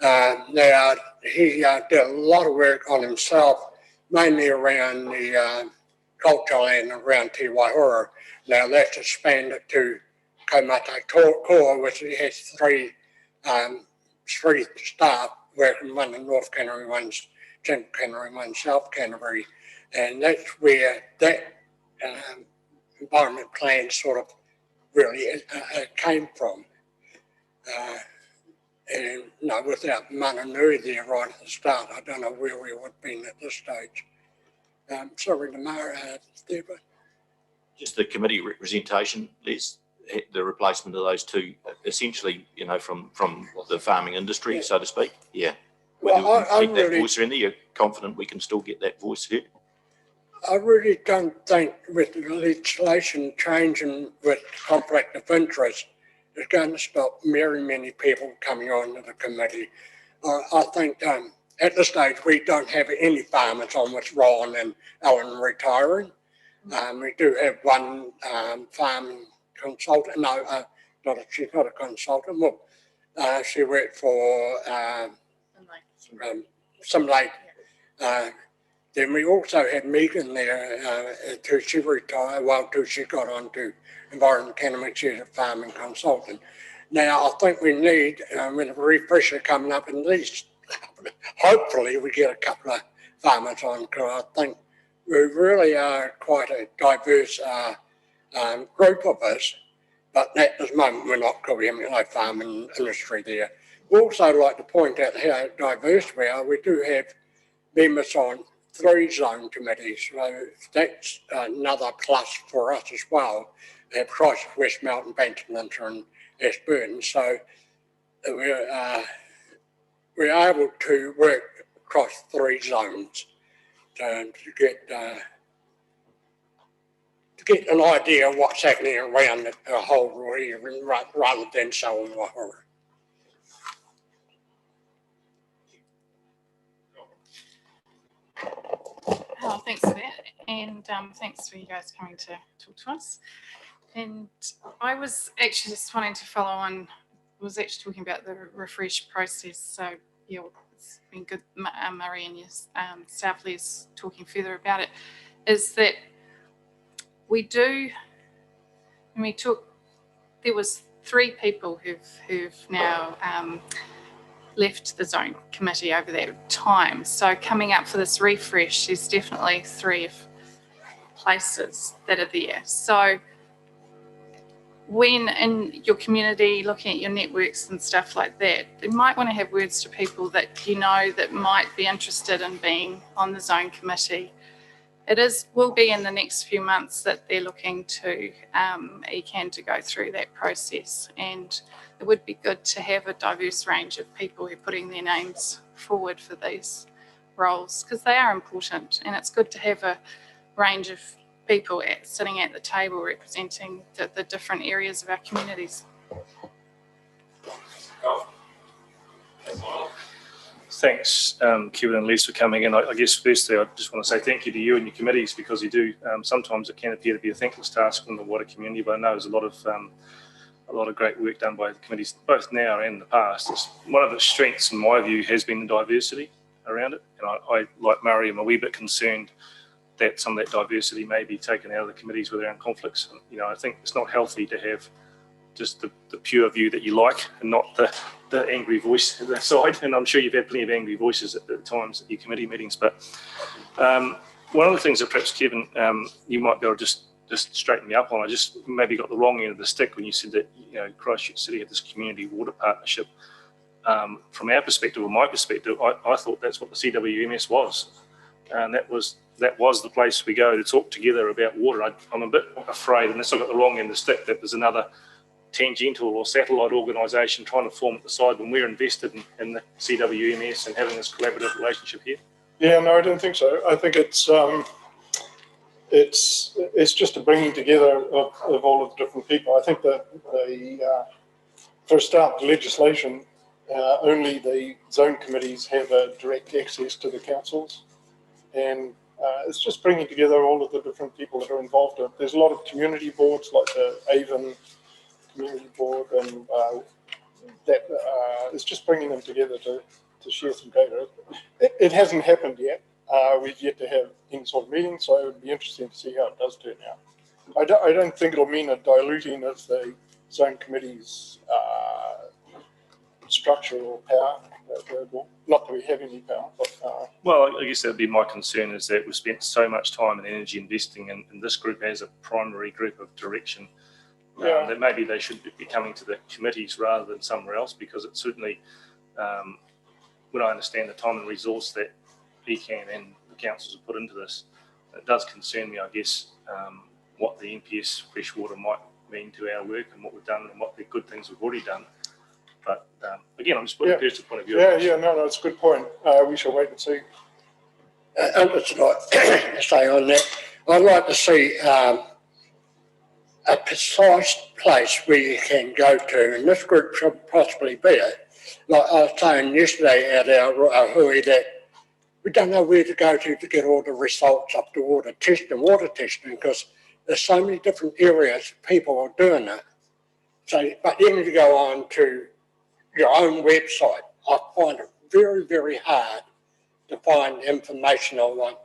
Now, he did a lot of work on himself, mainly around the culture land around Te Waihora. Now, that's expanded to Kaumata Core, which has three staff working, one in North Canterbury, one's Central Canterbury, one South Canterbury. And that's where that environment plan sort of really came from. And no, without Mananui there right at the start, I don't know where we would have been at this stage. Sorry, Stephen. Just the committee representation, Les, the replacement of those 2, essentially, you know, from the farming industry, yeah, so to speak. Yeah. Well, I keep that voice in there. You're confident we can still get that voice heard? I really don't think with the legislation changing with conflict of interest, it's going to stop very many people coming on to the committee. I think at this stage we don't have any farmers on with Ron and Ellen retiring. We do have one farm consultant. No, she's not a consultant. Well, she worked for some lake. Then we also had Megan there till she retired, till she got on to Environment Canterbury, she's a farming consultant. Now, I think we need, with a refresher coming up, at least, hopefully, we get a couple of farmers on, because I think we really are quite a diverse group of us, but at this moment, we're not, because we haven't got no farming industry there. We also like to point out how diverse we are. We do have members on 3 zone committees, so that's another plus for us as well. We have Christchurch, West Melton, Bankston and Ashburton, so we're able to work across 3 zones to get to get an idea of what's happening around the whole region rather than so on Wahara. Oh, thanks for that, and thanks for you guys coming to talk to us. And I was actually just wanting to follow on, was actually talking about the refresh process. So yeah, it's been good, Murray and your staff is talking further about it, is that we do, and we took, there was 3 people who've now left the zone committee over that time. So coming up for this refresh, there's definitely 3 places that are there. So when in your community, looking at your networks and stuff like that, you might want to have words to people that you know that might be interested in being on the zone committee. Will be in the next few months that they're looking to ECAN to go through that process, and it would be good to have a diverse range of people who are putting their names forward for these roles, because they are important, and it's good to have a range of people sitting at the table representing the different areas of our communities. Thanks, Kevin and Les, for coming in. I guess firstly, I just want to say thank you to you and your committees, because you do, sometimes it can appear to be a thankless task in the water community, but I know there's a lot of great work done by the committees, both now and in the past. One of the strengths, in my view, has been the diversity around it. And I like Murray, am a wee bit concerned that some of that diversity may be taken out of the committees with their own conflicts. And, you know, I think it's not healthy to have just the pure view that you like and not the angry voice at that side. And I'm sure you've had plenty of angry voices at times at your committee meetings. But one of the things that perhaps, Kevin, you might be able to just straighten me up on, I just maybe got the wrong end of the stick when you said that, you know, Christchurch City had this community water partnership. From our perspective, or my perspective, I thought that's what the CWMS was. And that was the place we go to talk together about water. I'm a bit afraid, unless I got the wrong end of the stick, that there's another tangential or satellite organisation trying to form at the side when we're invested in the CWMS and having this collaborative relationship here. Yeah, no, I don't think so. I think it's just a bringing together of all of the different people. I think that for a start, the legislation, only the zone committees have a direct access to the councils, and it's just bringing together all of the different people that are involved in it. There's a lot of community boards like the Avon Community Board, and it's just bringing them together to share some data. It hasn't happened yet. We've yet to have any sort of meeting, so it would be interesting to see how it does turn out. I don't think it'll mean a diluting of the zone committee's structure or power. Not that we have any power, but well, I guess that'd be my concern, is that we've spent so much time and energy investing in this group as a primary group of direction. That maybe they should be coming to the committees rather than somewhere else, because it certainly, when I understand the time and resource that ECAN and the councils have put into this, it does concern me, I guess, what the NPS freshwater might mean to our work and what we've done and what the good things we've already done. But again, I'm just putting a personal point of view. No, it's a good point. We shall wait and see. And it's like to say on that, I'd like to see a precise place where you can go to, and this group should possibly be it. Like I was saying yesterday at our hui, that we don't know where to go to get all the results of the water testing, because there's so many different areas people are doing it. So, but then you go on to your own website, I find it very, very hard to find information on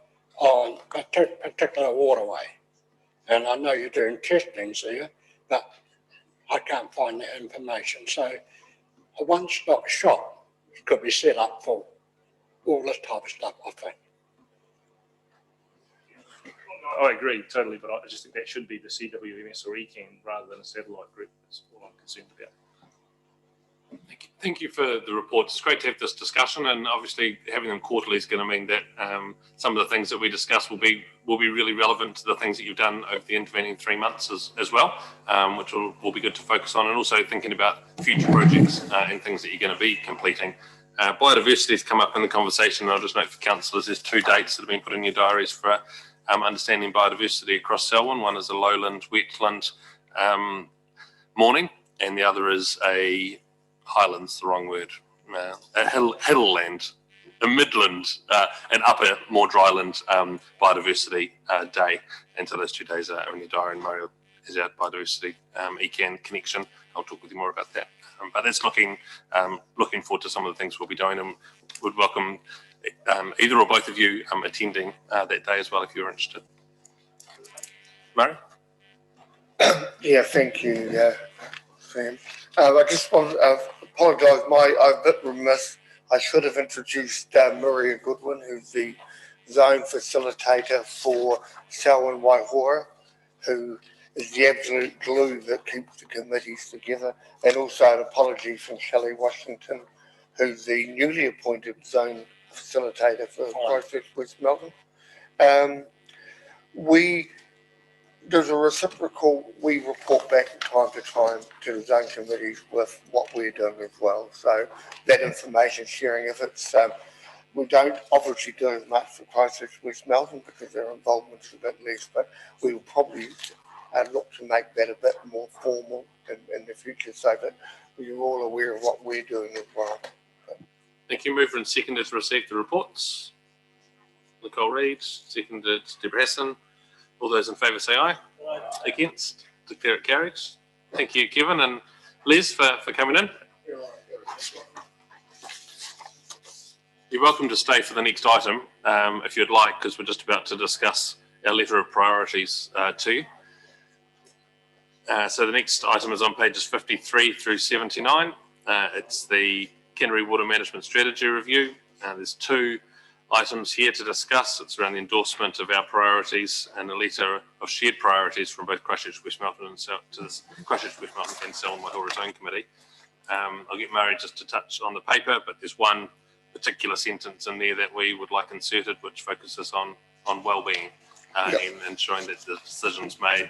a particular waterway. And I know you're doing testings there, but I can't find that information. So a one-stop shop could be set up for all this type of stuff, I think. I agree totally, but I just think that should be the CWMS or ECAN rather than a satellite group. That's all I'm concerned about. Thank you for the report. It's great to have this discussion, and obviously having them quarterly is going to mean that some of the things that we discuss will be really relevant to the things that you've done over the intervening 3 months as well, which will be good to focus on, and also thinking about future projects and things that you're going to be completing. Biodiversity has come up in the conversation, and I'll just note for councillors, there's 2 dates that have been put in your diaries for understanding biodiversity across Selwyn. One is a lowland, wetland morning, and the other is a highlands, the wrong word, a hill land, a midland, and upper, more dryland biodiversity day. And so those 2 days are in the diary, and Mario is our biodiversity ECAN connection. I'll talk with you more about that. But that's looking forward to some of the things we'll be doing, and would welcome either or both of you attending that day as well if you're interested. Murray? Yeah, thank you, Sam. I just want to apologise. I'm a bit remiss. I should have introduced Maria Goodwin, who's the zone facilitator for Selwyn Waihora, who is the absolute glue that keeps the committees together, and also an apology from Shelley Washington, who's the newly appointed zone facilitator for Christchurch West Melbourne. There's a reciprocal, we report back from time to time to the zone committees with what we're doing as well. So that information sharing, if it's, we don't obviously do as much for Christchurch West Melbourne because their involvement's a bit less, but we will probably look to make that a bit more formal in the future so that you're all aware of what we're doing as well. Thank you. Mover and seconder to receive the reports. Nicole Reid, seconded Deborah Hassan. All those in favour say aye. Aye. Against? Declare it carried. Thank you, Kevin and Liz, for coming in. You're welcome to stay for the next item if you'd like, because we're just about to discuss our letter of priorities too. So the next item is on pages 53 through 79. It's the Canterbury Water Management Strategy Review. There's 2 items here to discuss. It's around the endorsement of our priorities and a letter of shared priorities from both Christchurch West Melbourne and to this Christchurch West Melbourne and Selwyn Waihora Zone Committee. I'll get Murray just to touch on the paper, but there's one particular sentence in there that we would like inserted, which focuses on well-being and ensuring that the decisions made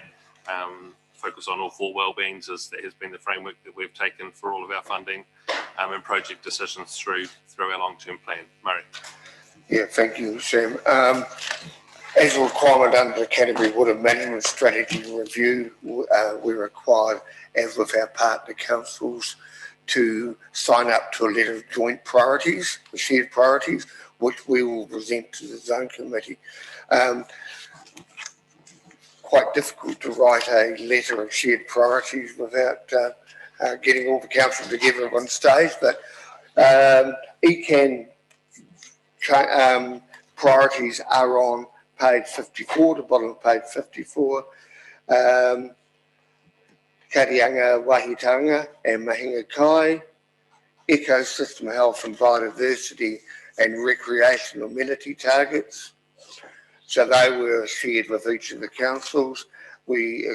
focus on all 4 well-beings, as that has been the framework that we've taken for all of our funding and project decisions through our long-term plan. Murray. Yeah, thank you, Sam. As a requirement under the Canterbury Water Management Strategy Review, we're required, as with our partner councils, to sign up to a letter of joint priorities, shared priorities, which we will present to the Zone Committee. Quite difficult to write a letter of shared priorities without getting all the council together at one stage, but ECAN priorities are on page 54, the bottom of page 54. Karianga, Wahitanga and Mahinga Kai, ecosystem health and biodiversity and recreational amenity targets. So they were shared with each of the councils.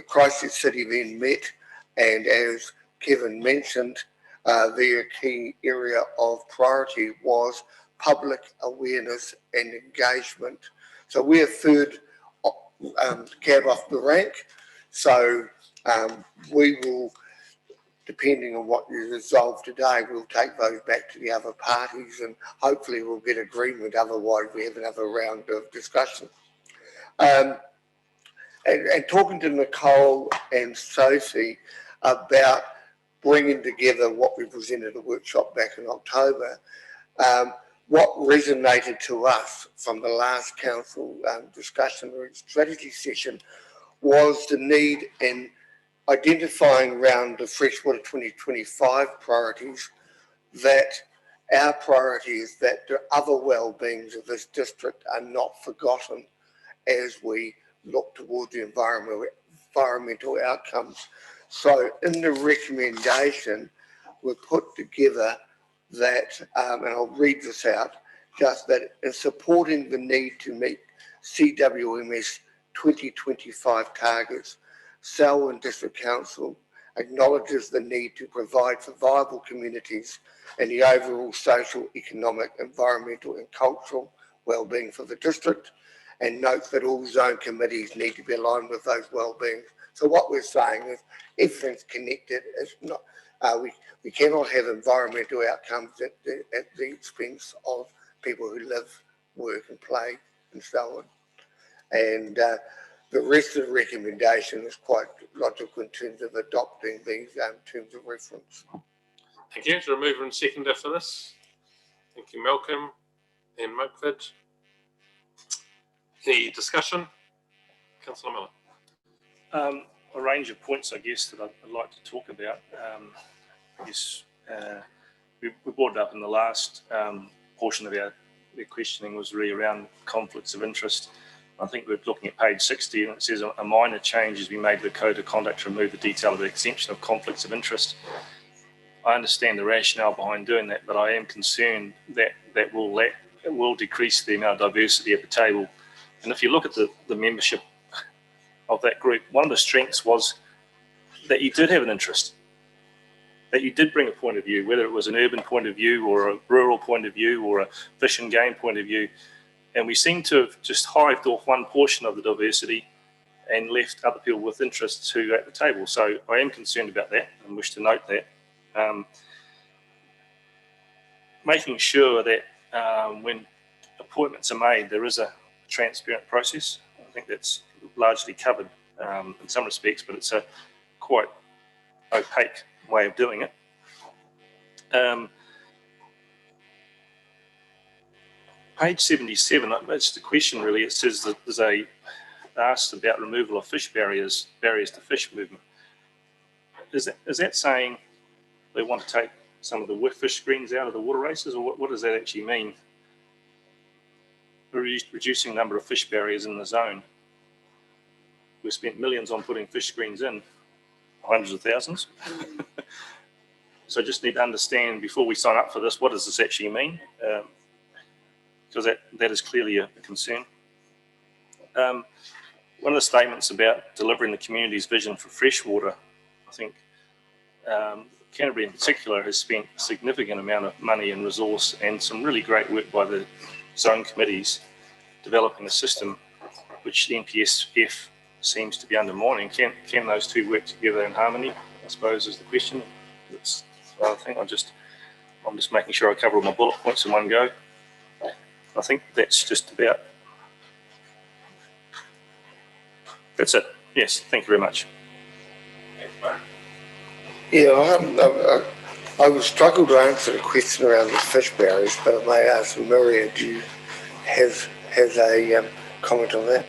Christchurch City then met, and as Kevin mentioned, their key area of priority was public awareness and engagement. So we're third cab off the rank. So we will, depending on what you resolve today, we'll take those back to the other parties and hopefully we'll get agreement. Otherwise, we have another round of discussion. And talking to Nicole and Sophie about bringing together what we presented at a workshop back in October, what resonated to us from the last council discussion or strategy session was the need in identifying around the Freshwater 2025 priorities that our priority is that the other well-beings of this district are not forgotten as we look towards the environmental outcomes. So in the recommendation, we put together that, and I'll read this out, just that in supporting the need to meet CWMS 2025 targets, Selwyn District Council acknowledges the need to provide for viable communities and the overall social, economic, environmental and cultural well-being for the district, and notes that all zone committees need to be aligned with those well-being. So what we're saying is everything's connected. It's not, we cannot have environmental outcomes at the expense of people who live, work and play and so And the rest of the recommendation is quite logical in terms of adopting these terms of reference. Thank you. Is there a mover and seconder for this? Thank you, Malcolm and Mokford. Any discussion? Councillor Miller. A range of points, I guess, that I'd like to talk about. I guess we brought it up in the last portion of our questioning was really around conflicts of interest. I think we're looking at page 60 and it says a minor change has been made to the code of conduct to remove the detail of the exemption of conflicts of interest. I understand the rationale behind doing that, but I am concerned that it will decrease the amount of diversity at the table. And if you look at the membership of that group, one of the strengths was that you did have an interest, that you did bring a point of view, whether it was an urban point of view or a rural point of view or a fish and game point of view. And we seem to have just hived off one portion of the diversity and left other people with interests who are at the table. So I am concerned about that and wish to note that. Making sure that when appointments are made, there is a transparent process. I think that's largely covered in some respects, but it's a quite opaque way of doing it. Page 77, it's the question really. It says that there's asked about removal of fish barriers to fish movement. Is that saying they want to take some of the fish screens out of the water races, or what does that actually mean? Reducing the number of fish barriers in the zone. We've spent millions on putting fish screens in, hundreds of thousands. So I just need to understand before we sign up for this, what does this actually mean? Because that is clearly a concern. One of the statements about delivering the community's vision for freshwater, I think Canterbury in particular has spent a significant amount of money and resource and some really great work by the zone committees developing a system which the NPSF seems to be undermining. Can those two work together in harmony, I suppose, is the question. I think I'm just making sure I cover all my bullet points in one go. I think that's just about, that's it. Yes, thank you very much. Yeah, I would struggle to answer the question around the fish barriers, but I may ask Maria, do you have a comment on that?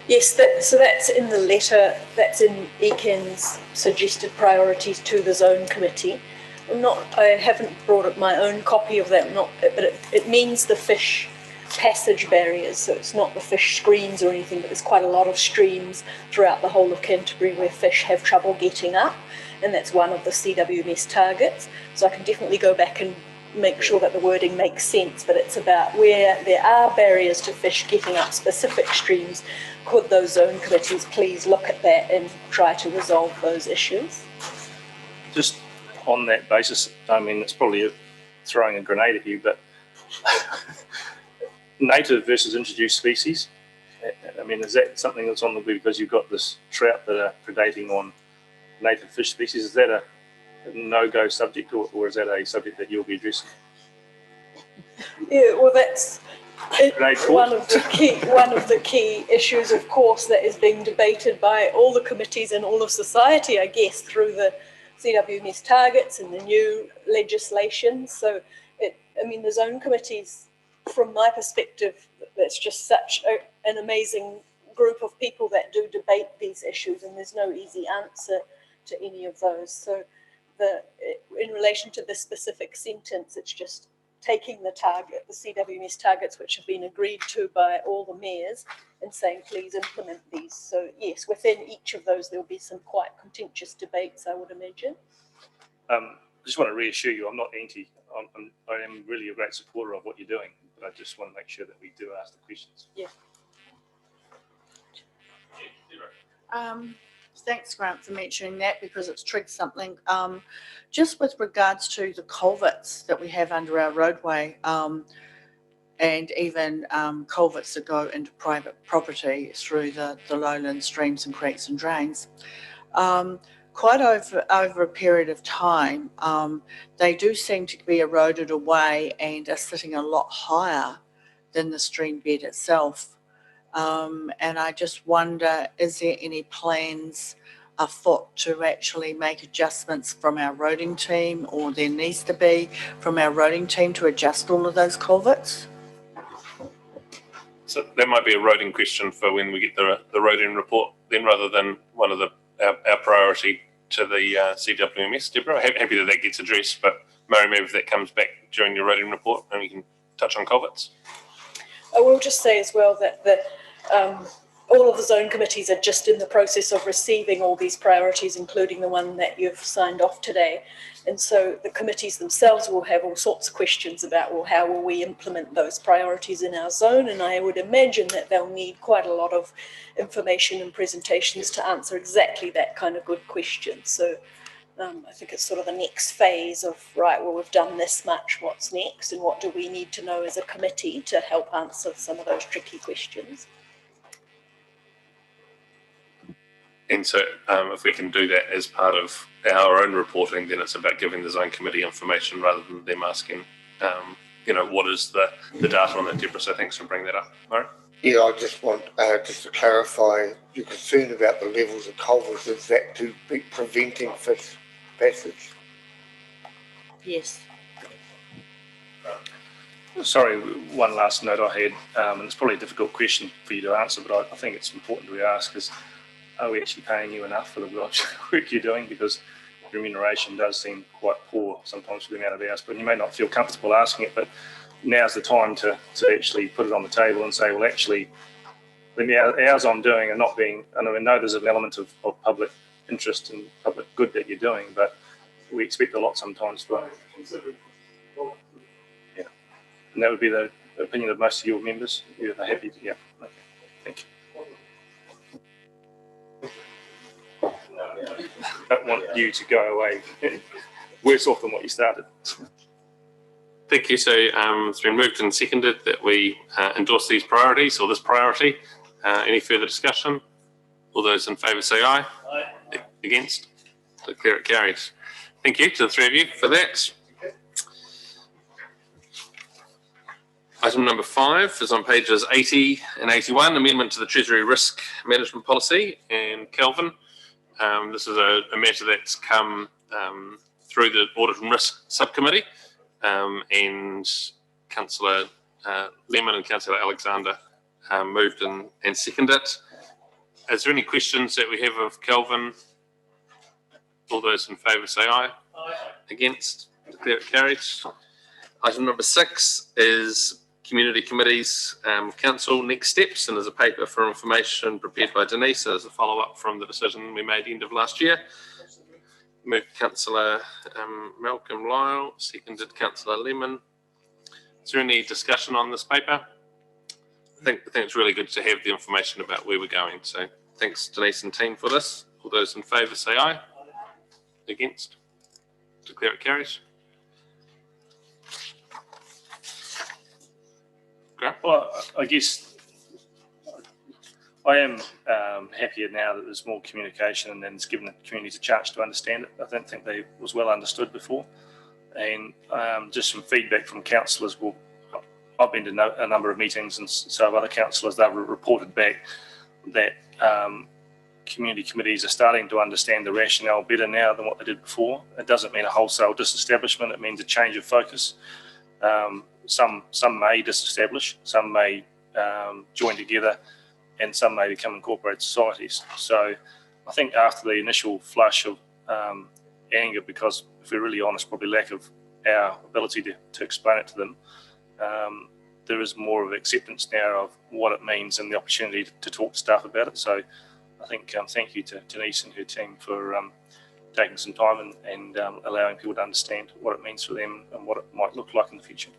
Yes, so that's in the letter, that's in ECAN's suggested priorities to the zone committee. I haven't brought up my own copy of that, but it means the fish passage barriers, so it's not the fish screens or anything, but there's quite a lot of streams throughout the whole of Canterbury where fish have trouble getting up, and that's one of the CWMS targets. So I can definitely go back and make sure that the wording makes sense, but it's about where there are barriers to fish getting up specific streams. Could those zone committees please look at that and try to resolve those issues? Just on that basis, I mean, it's probably throwing a grenade at you, but native versus introduced species, I mean, is that something that's on the way because you've got this trout that are predating on native fish species? Is that a no-go subject, or is that a subject that you'll be addressing? Yeah, well, that's one of the key issues, of course, that is being debated by all the committees and all of society, I guess, through the CWMS targets and the new legislation. So, the zone committees, from my perspective, that's just such an amazing group of people that do debate these issues, and there's no easy answer to any of those. So, in relation to this specific sentence, it's just taking the CWMS targets, which have been agreed to by all the mayors, and saying, please implement these. So yes, within each of those, there'll be some quite contentious debates, I would imagine. I just want to reassure you, I'm not anti. I am really a great supporter of what you're doing, but I just want to make sure that we do ask the questions. Yeah. Thanks, Grant, for mentioning that, because it's triggered something. Just with regards to the culverts that we have under our roadway, and even culverts that go into private property through the lowland streams and creeks and drains, quite over a period of time, they do seem to be eroded away and are sitting a lot higher than the stream bed itself. And I just wonder, is there any plans afoot to actually make adjustments from our roading team, or there needs to be from our roading team to adjust all of those culverts? So that might be a roading question for when we get the roading report then, rather than one of our priority to the CWMS. Deborah, happy that gets addressed, but Murray, maybe if that comes back during your roading report and we can touch on culverts. I will just say as well that all of the zone committees are just in the process of receiving all these priorities, including the one that you've signed off today. And so the committees themselves will have all sorts of questions about, well, how will we implement those priorities in our zone? And I would imagine that they'll need quite a lot of information and presentations to answer exactly that kind of good question. So I think it's sort of the next phase of, right, well, we've done this much, what's next? And what do we need to know as a committee to help answer some of those tricky questions? And so if we can do that as part of our own reporting, then it's about giving the zone committee information rather than them asking, what is the data on that, Deborah? So thanks for bringing that up. Murray? Yeah, I just want just to clarify, your concern about the levels of culverts, is that to be preventing fish passage? Yes. Sorry, one last note I had, and it's probably a difficult question for you to answer, but I think it's important to ask is, are we actually paying you enough for the work you're doing? Because remuneration does seem quite poor sometimes for the amount of hours, but you may not feel comfortable asking it, but now's the time to actually put it on the table and say, well, actually, the hours I'm doing are not being, and I know there's an element of public interest and public good that you're doing, but we expect a lot sometimes for, yeah. And that would be the opinion of most of your members. You're happy to, yeah. Okay. Thank you. I don't want you to go away worse off than what you started. Thank you. So it's been moved and seconded that we endorse these priorities, or this priority. Any further discussion? All those in favour say aye. Aye. Against? Declare it carried. Thank you to the three of you for that. Item number 5 is on pages 80 and 81, amendment to the Treasury Risk Management Policy. And Kelvin, this is a matter that's come through the Audit and Risk Subcommittee, and Councillor Lemon and Councillor Alexander moved and seconded it. Is there any questions that we have of Kelvin? All those in favour say aye. Aye. Against? Declare it carried. Item number 6 is Community Committees Council Next Steps, and there's a paper for information prepared by Denise as a follow-up from the decision we made end of last year. Moved Councillor Malcolm Lyle, seconded Councillor Lemon. Is there any discussion on this paper? I think it's really good to have the information about where we're going. So thanks Denise and team for this. All those in favour say aye. Against? Declare it carries. Well, I guess I am happier now that there's more communication and then it's given the communities a chance to understand it. I don't think they was well understood before. And just some feedback from councillors. Well, I've been to a number of meetings, and so have other councillors. They've reported back that community committees are starting to understand the rationale better now than what they did before. It doesn't mean a wholesale disestablishment. It means a change of focus. Some may disestablish, some may join together, and some may become incorporated societies. So I think after the initial flush of anger, because if we're really honest, probably lack of our ability to explain it to them, there is more of acceptance now of what it means and the opportunity to talk to staff about it. So I think thank you to Denise and her team for taking some time and allowing people to understand what it means for them and what it might look like in the future.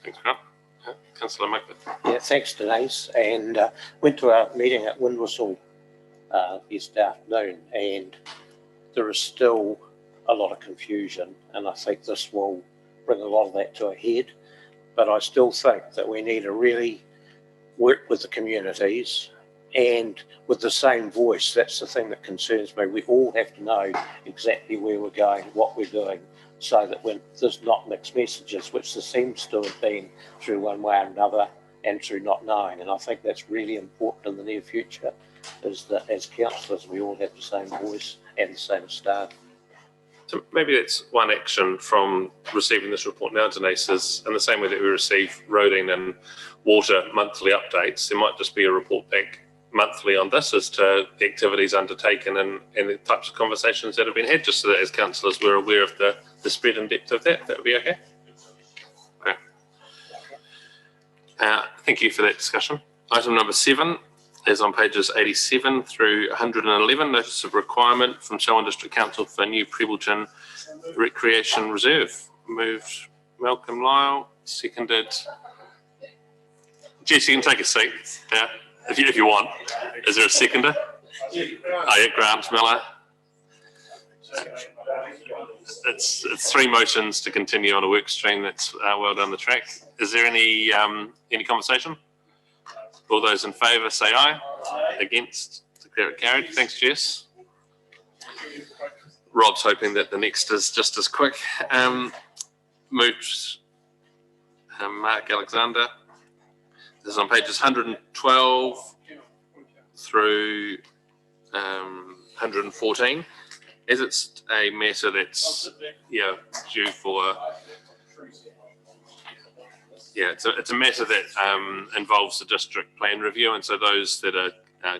Thanks, Grant. Councillor Macbeth. Yeah, thanks Denise. And went to a meeting at Windwhistle yesterday afternoon, and there is still a lot of confusion, and I think this will bring a lot of that to a head. But I still think that we need to really work with the communities and with the same voice. That's the thing that concerns me. We all have to know exactly where we're going, what we're doing, so that when there's not mixed messages, which there seems to have been through one way or another and through not knowing. And I think that's really important in the near future, is that as councillors we all have the same voice and the same staff. So maybe that's one action from receiving this report now, Denise, is in the same way that we receive roading and water monthly updates, there might just be a report back monthly on this as to the activities undertaken and the types of conversations that have been had, just so that as councillors we're aware of the spread and depth of that. That would be okay? Okay. Thank you for that discussion. Item number 7 is on pages 87 through 111, notice of requirement from Shelburne District Council for new Prebleton Recreation Reserve. Moved Malcolm Lyle, seconded. Jess, you can take a seat, if you want. Is there a seconder? Oh yeah, Grant Miller. It's 3 motions to continue on a work stream that's well down the track. Is there any conversation? All those in favour say aye. Against, declare it carried. Thanks, Jess. Rob's hoping that the next is just as quick. Moved Mark Alexander. This is on pages 112 through 114. As it's a matter that's due for it's a matter that involves the district plan review, and so those that are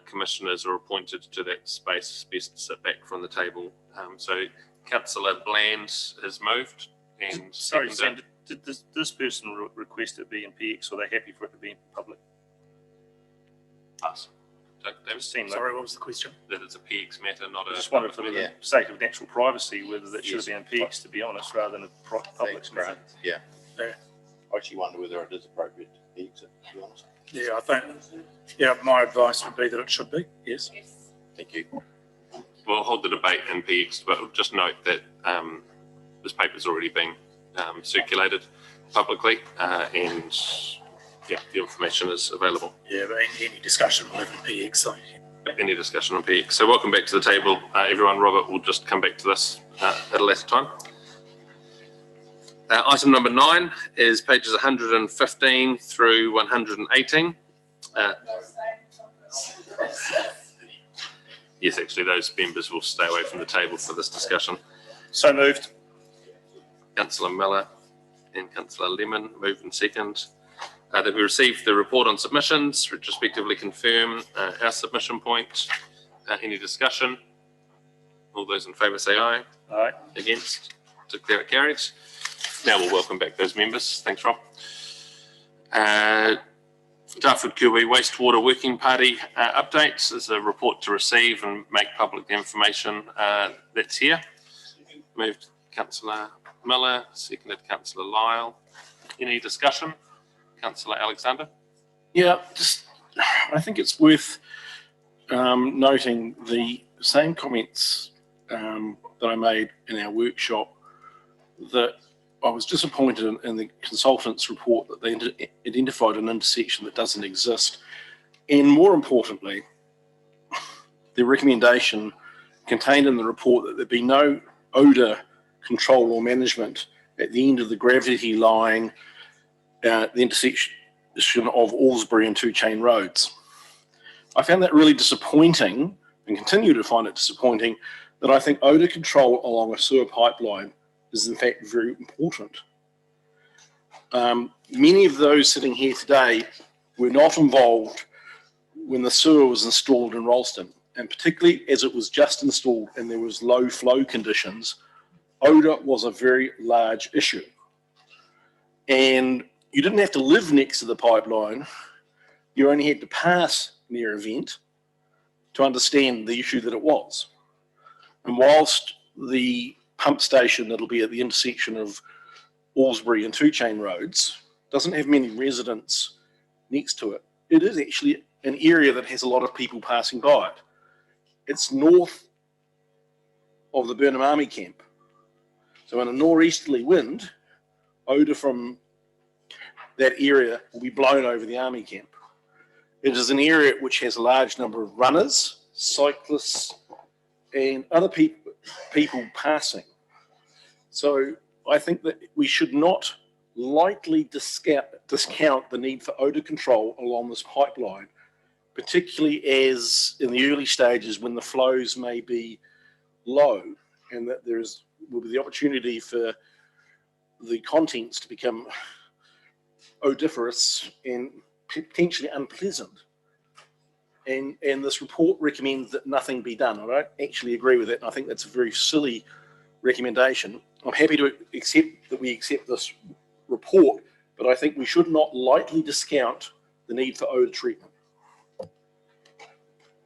commissioners are appointed to that space best sit back from the table. So Councillor Bland has moved and Sorry, Sam, did this person request it be in PX, or are they happy for it to be in public? Us. Sorry, what was the question? That it's a PX matter, not a... I just wondered for the sake of natural privacy, whether that should have been in PX, to be honest, rather than a public. Grant. Yeah. I actually wonder whether it is appropriate to PX it, to be honest. Yeah, I think, my advice would be that it should be, yes. Thank you. We'll hold the debate in PX, but just note that this paper's already been circulated publicly, and the information is available. Yeah, but any discussion will have in PX, so. Any discussion on PX. So welcome back to the table, everyone. Robert will just come back to this at a later time. Item number 9 is pages 115 through 118. Yes, actually, those members will stay away from the table for this discussion. So moved. Councillor Miller and Councillor Lemon, move and second. That we received the report on submissions, retrospectively confirm our submission point. Any discussion? All those in favour say aye. Aye. Against? Declare it carried. Now we'll welcome back those members. Thanks, Rob. Dartford Kiwi Wastewater Working Party updates. There's a report to receive and make public the information that's here. Moved Councillor Miller, seconded Councillor Lyle. Any discussion? Councillor Alexander? Yeah, I think it's worth noting the same comments that I made in our workshop, that I was disappointed in the consultant's report that they identified an intersection that doesn't exist. And more importantly, the recommendation contained in the report that there be no odour control or management at the end of the gravity line, the intersection of Alsbury and Two Chain Roads. I found that really disappointing, and continue to find it disappointing, that I think odour control along a sewer pipeline is in fact very important. Many of those sitting here today were not involved when the sewer was installed in Ralston, and particularly as it was just installed and there was low flow conditions, odour was a very large issue. And you didn't have to live next to the pipeline, you only had to pass near a vent to understand the issue that it was. And whilst the pump station that'll be at the intersection of Alsbury and Two Chain Roads doesn't have many residents next to it, it is actually an area that has a lot of people passing by it. It's north of the Burnham Army Camp. So in a northeasterly wind, odour from that area will be blown over the army camp. It is an area which has a large number of runners, cyclists, and other people passing. So I think that we should not lightly discount the need for odour control along this pipeline, particularly as in the early stages when the flows may be low, and that will be the opportunity for the contents to become odoriferous and potentially unpleasant. And this report recommends that nothing be done. I don't actually agree with it, and I think that's a very silly recommendation. I'm happy to accept that we accept this report, but I think we should not lightly discount the need for odour treatment.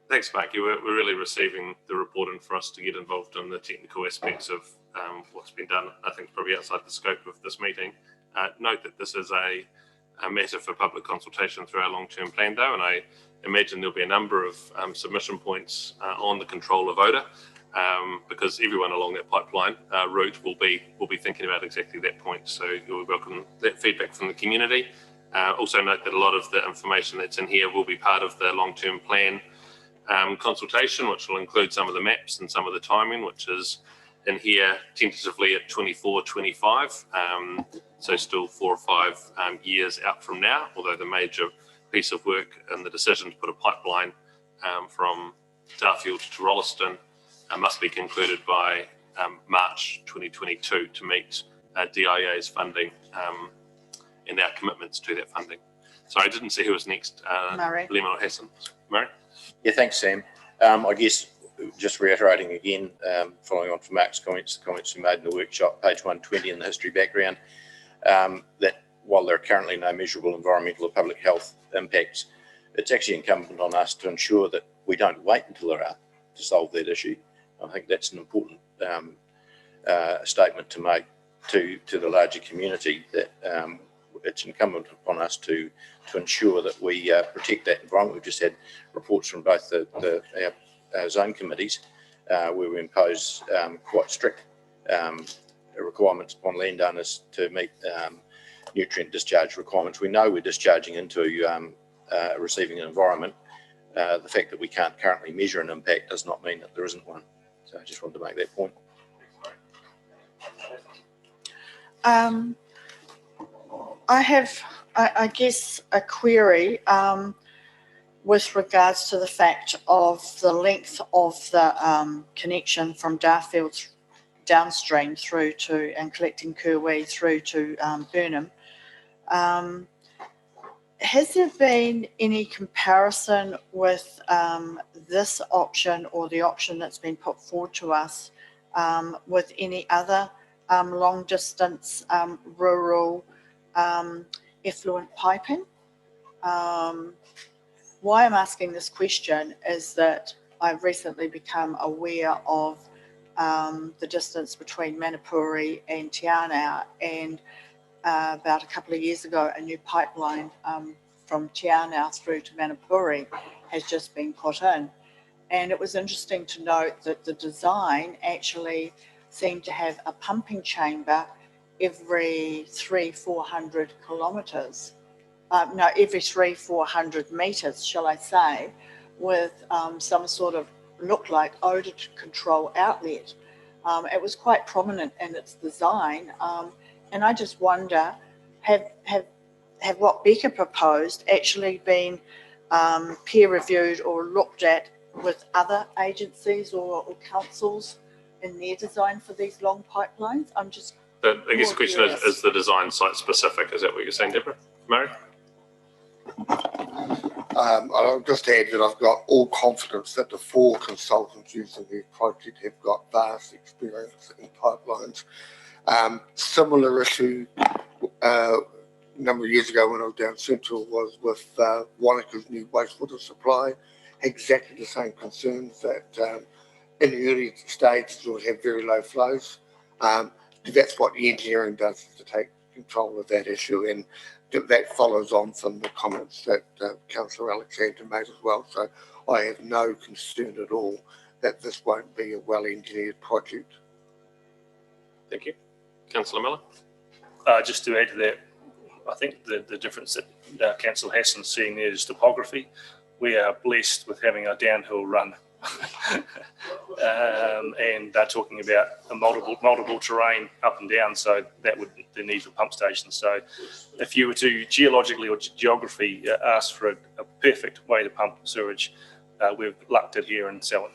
Thanks, Mark. We're really receiving the report and for us to get involved in the technical aspects of what's been done. I think it's probably outside the scope of this meeting. Note that this is a matter for public consultation through our long-term plan, though, and I imagine there'll be a number of submission points on the control of odour, because everyone along that pipeline route will be thinking about exactly that point. So you'll welcome that feedback from the community. Also note that a lot of the information that's in here will be part of the long-term plan consultation, which will include some of the maps and some of the timing, which is in here tentatively at 24-25. So still 4 or 5 years out from now, although the major piece of work and the decision to put a pipeline from Darfield to Rolleston must be concluded by March 2022 to meet DIA's funding and our commitments to that funding. Sorry, I didn't see who was next. Murray. Lemon or Hassan? Murray? Yeah, thanks, Sam. I guess just reiterating again, following on from Mark's comments he made in the workshop, page 120 in the history background, that while there are currently no measurable environmental or public health impacts, it's actually incumbent on us to ensure that we don't wait until there are to solve that issue. I think that's an important statement to make to the larger community, that it's incumbent upon us to ensure that we protect that environment. We've just had reports from both our zone committees where we impose quite strict requirements upon landowners to meet nutrient discharge requirements. We know we're discharging into receiving an environment. The fact that we can't currently measure an impact does not mean that there isn't one. So I just wanted to make that point. I have, I guess, a query with regards to the fact of the length of the connection from Darfield downstream through to and collecting Kerwee through to Burnham. Has there been any comparison with this option or the option that's been put forward to us with any other long distance rural effluent piping? Why I'm asking this question is that I've recently become aware of the distance between Manapuri and Te Anau, and about a couple of years ago, a new pipeline from Te Anau through to Manapuri has just been put in. And it was interesting to note that the design actually seemed to have a pumping chamber every 300-400 kilometres. Every 300-400 metres, shall I say, with some sort of looked like odour control outlet. It was quite prominent in its design. And I just wonder, have what Becca proposed actually been peer reviewed or looked at with other agencies or councils in their design for these long pipelines? I'm just I guess the question is the design site specific? Is that what you're saying, Deborah? Murray? I'll just add that I've got all confidence that the 4 consultants using the project have got vast experience in pipelines. Similar issue a number of years ago when I was down central was with Wanaka's new wastewater supply. Exactly the same concerns that in the early stages would have very low flows. That's what the engineering does, is to take control of that issue, and that follows on from the comments that Councillor Alexander made as well. So I have no concern at all that this won't be a well-engineered project. Thank you. Councillor Miller? Just to add to that, I think the difference that Councillor Hassan's seeing there is topography. We are blessed with having a downhill run. And they're talking about a multiple terrain up and down, so that would the need for pump stations. So if you were to geologically or geography ask for a perfect way to pump sewage, we've lucked it here in Selwyn.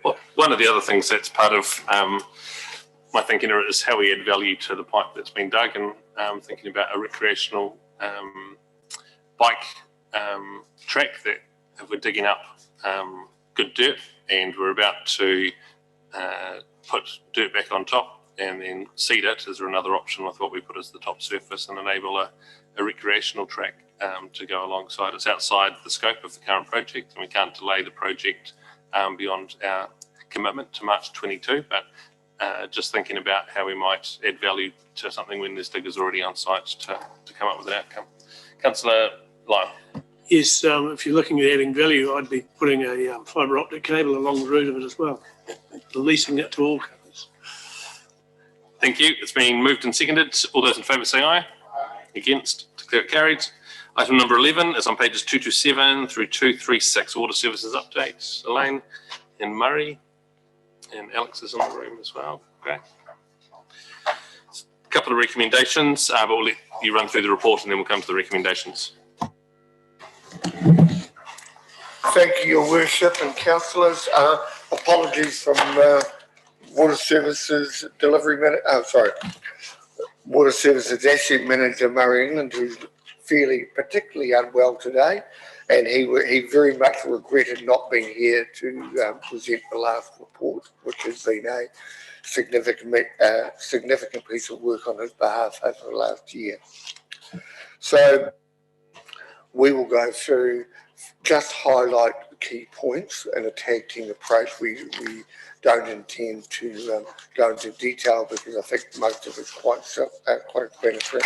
Well, one of the other things that's part of my thinking is how we add value to the pipe that's been dug, and thinking about a recreational bike track that if we're digging up good dirt and we're about to put dirt back on top and then seed it, is there another option with what we put as the top surface and enable a recreational track to go alongside? It's outside the scope of the current project and we can't delay the project beyond our commitment to March 22, but just thinking about how we might add value to something when there's diggers already on site to come up with an outcome. Councillor Lyle. Yes, if you're looking at adding value, I'd be putting a fibre optic cable along the route of it as well, releasing it to all colours. Thank you. It's been moved and seconded. All those in favour say aye. Against? Declare it carried. Item number 11 is on pages 227 through 236. Water services updates. Elaine and Murray, and Alex is in the room as well. Okay. A couple of recommendations, but we'll let you run through the report and then we'll come to the recommendations. Thank you, Your Worship and councillors. Apologies from Water Services Delivery Manager, Water Services Asset Manager Murray England, who's feeling particularly unwell today, and he very much regretted not being here to present the last report, which has been a significant piece of work on his behalf over the last year. So we will go through, just highlight the key points in a tag team approach. We don't intend to go into detail because I think most of it's quite explanatory.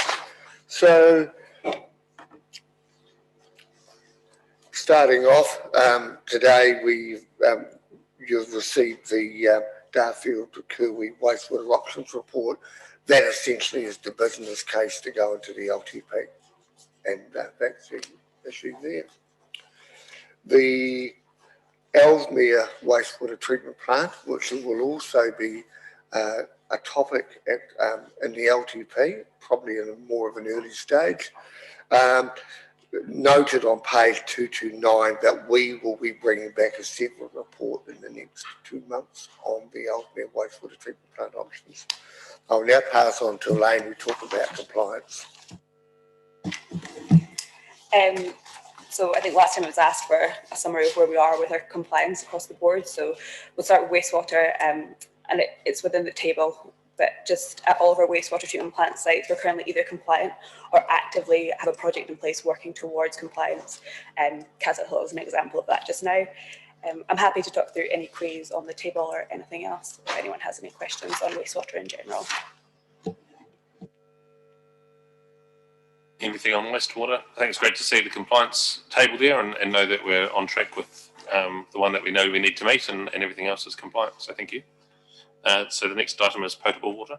So starting off, today you've received the Darfield to Kirwi wastewater options report. That essentially is the business case to go into the LTP, and that's the issue there. The Ellesmere wastewater treatment plant, which will also be a topic in the LTP, probably in more of an early stage. Noted on page 229 that we will be bringing back a separate report in the next 2 months on the Ellesmere wastewater treatment plant options. I'll now pass on to Elaine who talk about compliance. So I think last time it was asked for a summary of where we are with our compliance across the board. So we'll start with wastewater, and it's within the table, but just at all of our wastewater treatment plant sites, we're currently either compliant or actively have a project in place working towards compliance. Castle Hill is an example of that just now. I'm happy to talk through any queries on the table or anything else if anyone has any questions on wastewater in general. Anything on wastewater? I think it's great to see the compliance table there and know that we're on track with the one that we know we need to meet and everything else is compliant. So thank you. So the next item is potable water.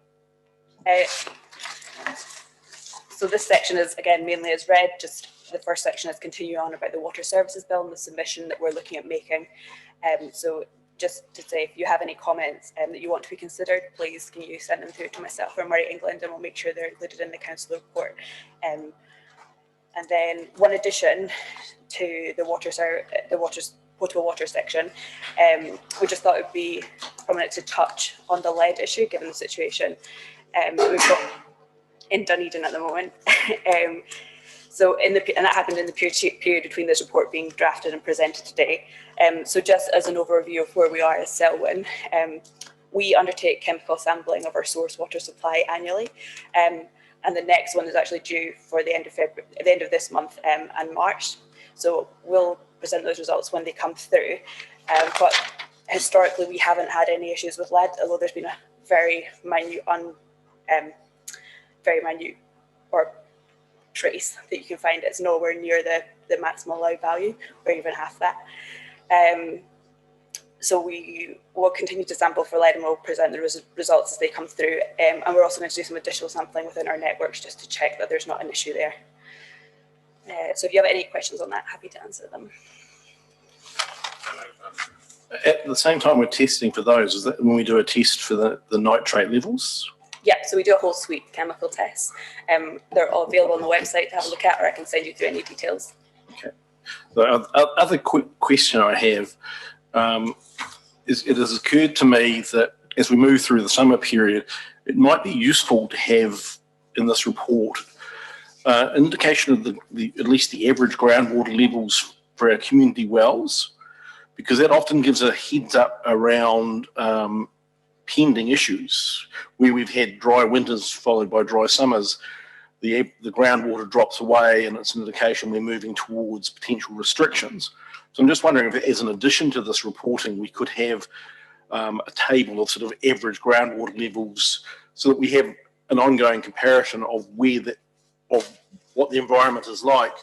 So this section is, again, mainly as read. Just the first section is continue on about the water services bill and the submission that we're looking at making. So just to say, if you have any comments that you want to be considered, please can you send them through to myself or Murray England, and we'll make sure they're included in the council report. And then one addition to the potable water section, we just thought it would be prominent to touch on the lead issue given the situation we've got in Dunedin at the moment. So and that happened in the period between this report being drafted and presented today. So just as an overview of where we are as Selwyn, we undertake chemical sampling of our source water supply annually. And the next one is actually due for the end of February, the end of this month and March. So we'll present those results when they come through. But historically, we haven't had any issues with lead, although there's been a very minute or trace that you can find. It's nowhere near the maximum allowed value, or even half that. So we will continue to sample for lead and we'll present the results as they come through. And we're also going to do some additional sampling within our networks just to check that there's not an issue there. So if you have any questions on that, happy to answer them. At the same time we're testing for those, is that when we do a test for the nitrate levels? Yeah, so we do a whole suite of chemical tests. They're all available on the website to have a look at, or I can send you through any details. Okay. The other quick question I have is it has occurred to me that as we move through the summer period, it might be useful to have in this report indication of at least the average groundwater levels for our community wells, because that often gives a heads up around pending issues. Where we've had dry winters followed by dry summers, the groundwater drops away and it's an indication we're moving towards potential restrictions. So I'm just wondering if, as an addition to this reporting, we could have a table of sort of average groundwater levels so that we have an ongoing comparison of of what the environment is like.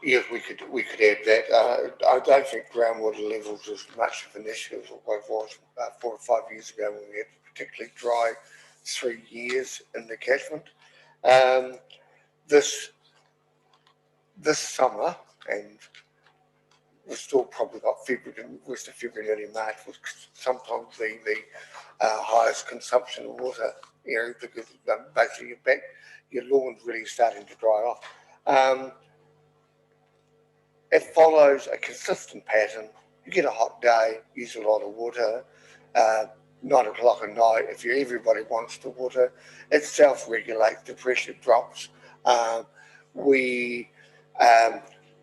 Yes, we could add that. I don't think groundwater levels is much of an issue as it was 4 or 5 years ago when we had particularly dry 3 years in the catchment. This summer, and we've still probably got February, rest of February, early March, was sometimes the highest consumption of water area because basically your lawn's really starting to dry off. It follows a consistent pattern. You get a hot day, use a lot of water. 9 o'clock at night, if everybody wants the water, it self-regulates, the pressure drops.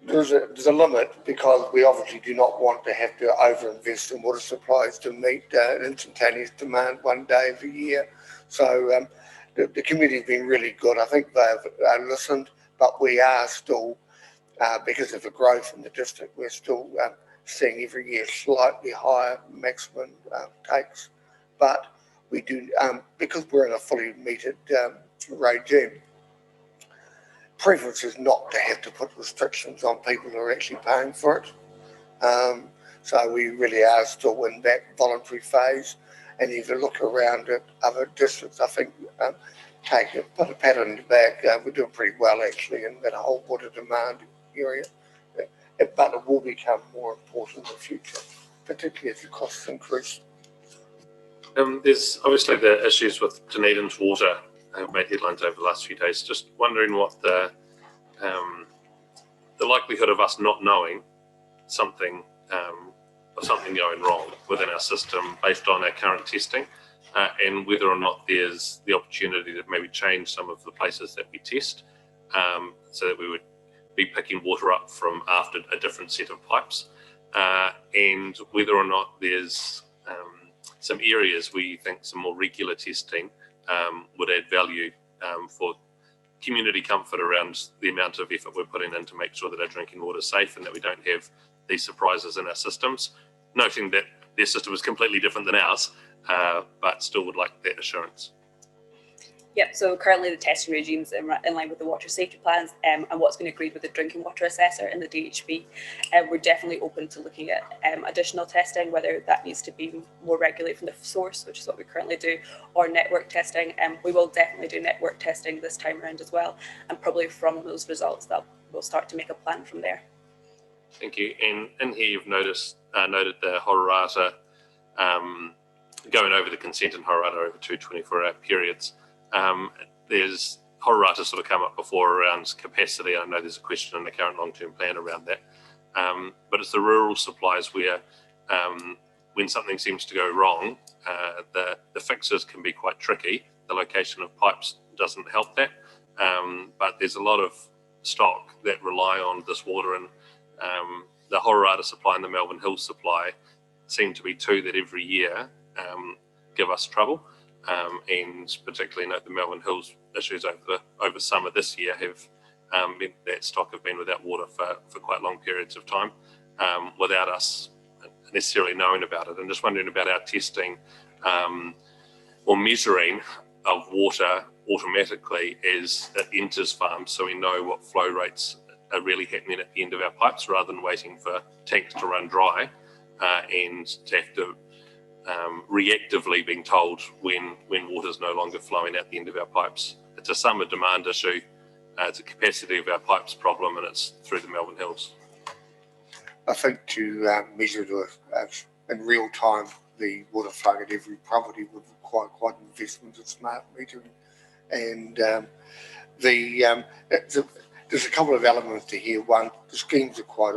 There's a limit because we obviously do not want to have to over-invest in water supplies to meet instantaneous demand one day of the year. So the community has been really good. I think they've listened, but we are still, because of the growth in the district, we're still seeing every year slightly higher maximum takes. But we do, because we're in a fully metered regime, preference is not to have to put restrictions on people who are actually paying for it. So we really are still in that voluntary phase. And if you look around at other districts, I think put a pat on the back, we're doing pretty well actually in that whole water demand area. But it will become more important in the future, particularly as the costs increase. There's obviously the issues with Dunedin's water have made headlines over the last few days. Just wondering what the likelihood of us not knowing something or something going wrong within our system based on our current testing, and whether or not there's the opportunity to maybe change some of the places that we test, so that we would be picking water up from after a different set of pipes, and whether or not there's some areas where you think some more regular testing would add value for community comfort around the amount of effort we're putting in to make sure that our drinking water is safe and that we don't have these surprises in our systems, noting that their system is completely different than ours, but still would like that assurance. Yep, so currently the testing regime's in line with the water safety plans and what's been agreed with the drinking water assessor and the DHB. We're definitely open to looking at additional testing, whether that needs to be more regulated from the source, which is what we currently do, or network testing. We will definitely do network testing this time around as well, and probably from those results that we'll start to make a plan from there. Thank you. And in here you've noted the Hororata going over the consent in Hororata over 2 24-hour periods. There's Hororata sort of come up before around capacity. I know there's a question in the current long-term plan around that. But it's the rural supplies where when something seems to go wrong, the fixes can be quite tricky. The location of pipes doesn't help that. But there's a lot of stock that rely on this water, and the Hororata supply and the Melbourne Hills supply seem to be two that every year give us trouble. And particularly note the Melbourne Hills issues over summer this year have meant that stock have been without water for quite long periods of time without us necessarily knowing about it. And just wondering about our testing or measuring of water automatically as it enters farms, so we know what flow rates are really happening at the end of our pipes rather than waiting for tanks to run dry and to have to reactively being told when water is no longer flowing out the end of our pipes. It's a summer demand issue. It's a capacity of our pipes problem, and it's through the Melbourne Hills. I think to measure in real time the water flow at every property would require quite an investment in smart metering. And there's a couple of elements to here. One, the schemes are quite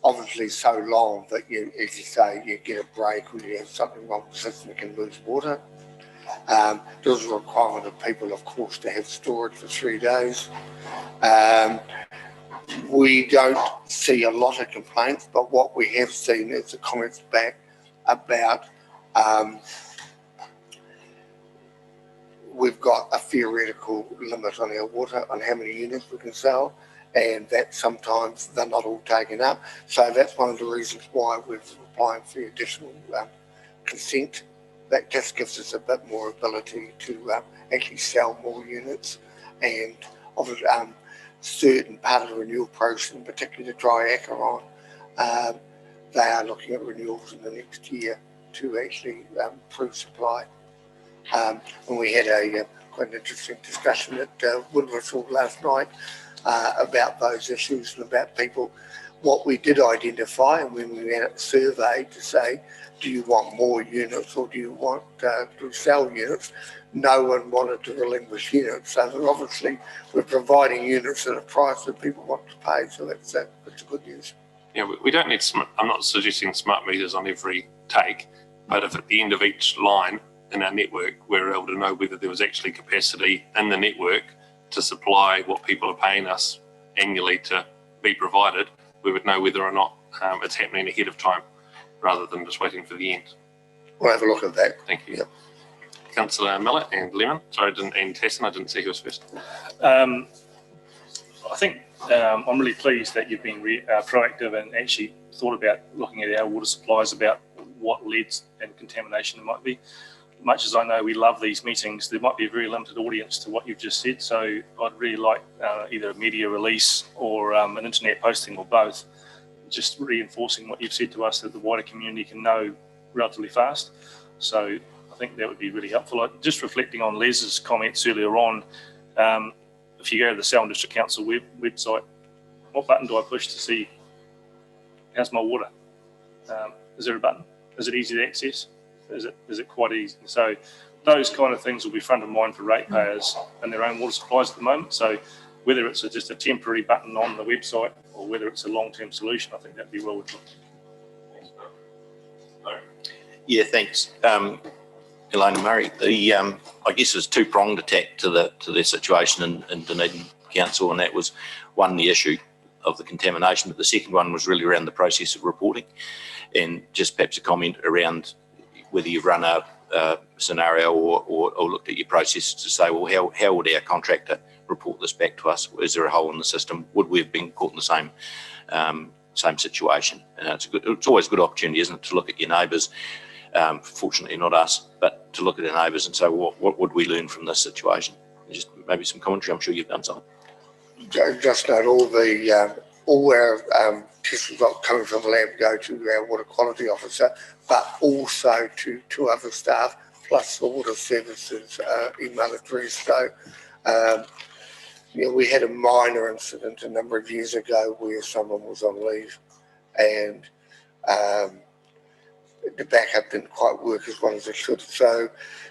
obviously so long that you, as you say, you get a break when you have something wrong with the system, you can lose water. There's a requirement of people, of course, to have storage for 3 days. We don't see a lot of complaints, but what we have seen is the comments back about we've got a theoretical limit on our water, on how many units we can sell, and that sometimes they're not all taken up. So that's one of the reasons why we're applying for additional consent. That just gives us a bit more ability to actually sell more units, and obviously certain part of the renewal process, in particular the dry Acheron, they are looking at renewals in the next year to actually improve supply. And we had quite an interesting discussion at Woodville last night about those issues and about people. What we did identify, and when we ran a survey to say, do you want more units or do you want to sell units? No one wanted to relinquish units. So obviously we're providing units at a price that people want to pay. So that's good news. Yeah, we don't need, I'm not suggesting smart meters on every take, but if at the end of each line in our network, we're able to know whether there was actually capacity in the network to supply what people are paying us annually to be provided, we would know whether or not it's happening ahead of time rather than just waiting for the end. We'll have a look at that. Thank you. Yep. Councillor Miller and Lemon, sorry, and Tassin, I didn't see who was first. I think I'm really pleased that you've been proactive and actually thought about looking at our water supplies, about what leads and contamination there might be. Much as I know we love these meetings, there might be a very limited audience to what you've just said. So I'd really like either a media release or an internet posting or both, just reinforcing what you've said to us that the wider community can know relatively fast. So I think that would be really helpful. Just reflecting on Les's comments earlier on, if you go to the Southern District Council website, what button do I push to see how's my water? Is there a button? Is it easy to access? Is it quite easy? So those kind of things will be front of mind for ratepayers and their own water supplies at the moment. So whether it's just a temporary button on the website or whether it's a long-term solution, I think that'd be well worth looking. Yeah, thanks. Elena Murray, I guess there's two-pronged attack to the situation in Dunedin Council, and that was one, the issue of the contamination, but the second one was really around the process of reporting, and just perhaps a comment around whether you've run a scenario or looked at your process to say, well, how would our contractor report this back to us? Is there a hole in the system? Would we have been caught in the same situation? And it's always a good opportunity, isn't it, to look at your neighbours. Fortunately not us, but to look at our neighbours and say, well, what would we learn from this situation? Just maybe some commentary. I'm sure you've done something. Just note all our test results coming from the lab go to our water quality officer, but also to two other staff, plus the water services email address. So we had a minor incident a number of years ago where someone was on leave and the backup didn't quite work as well as it should. So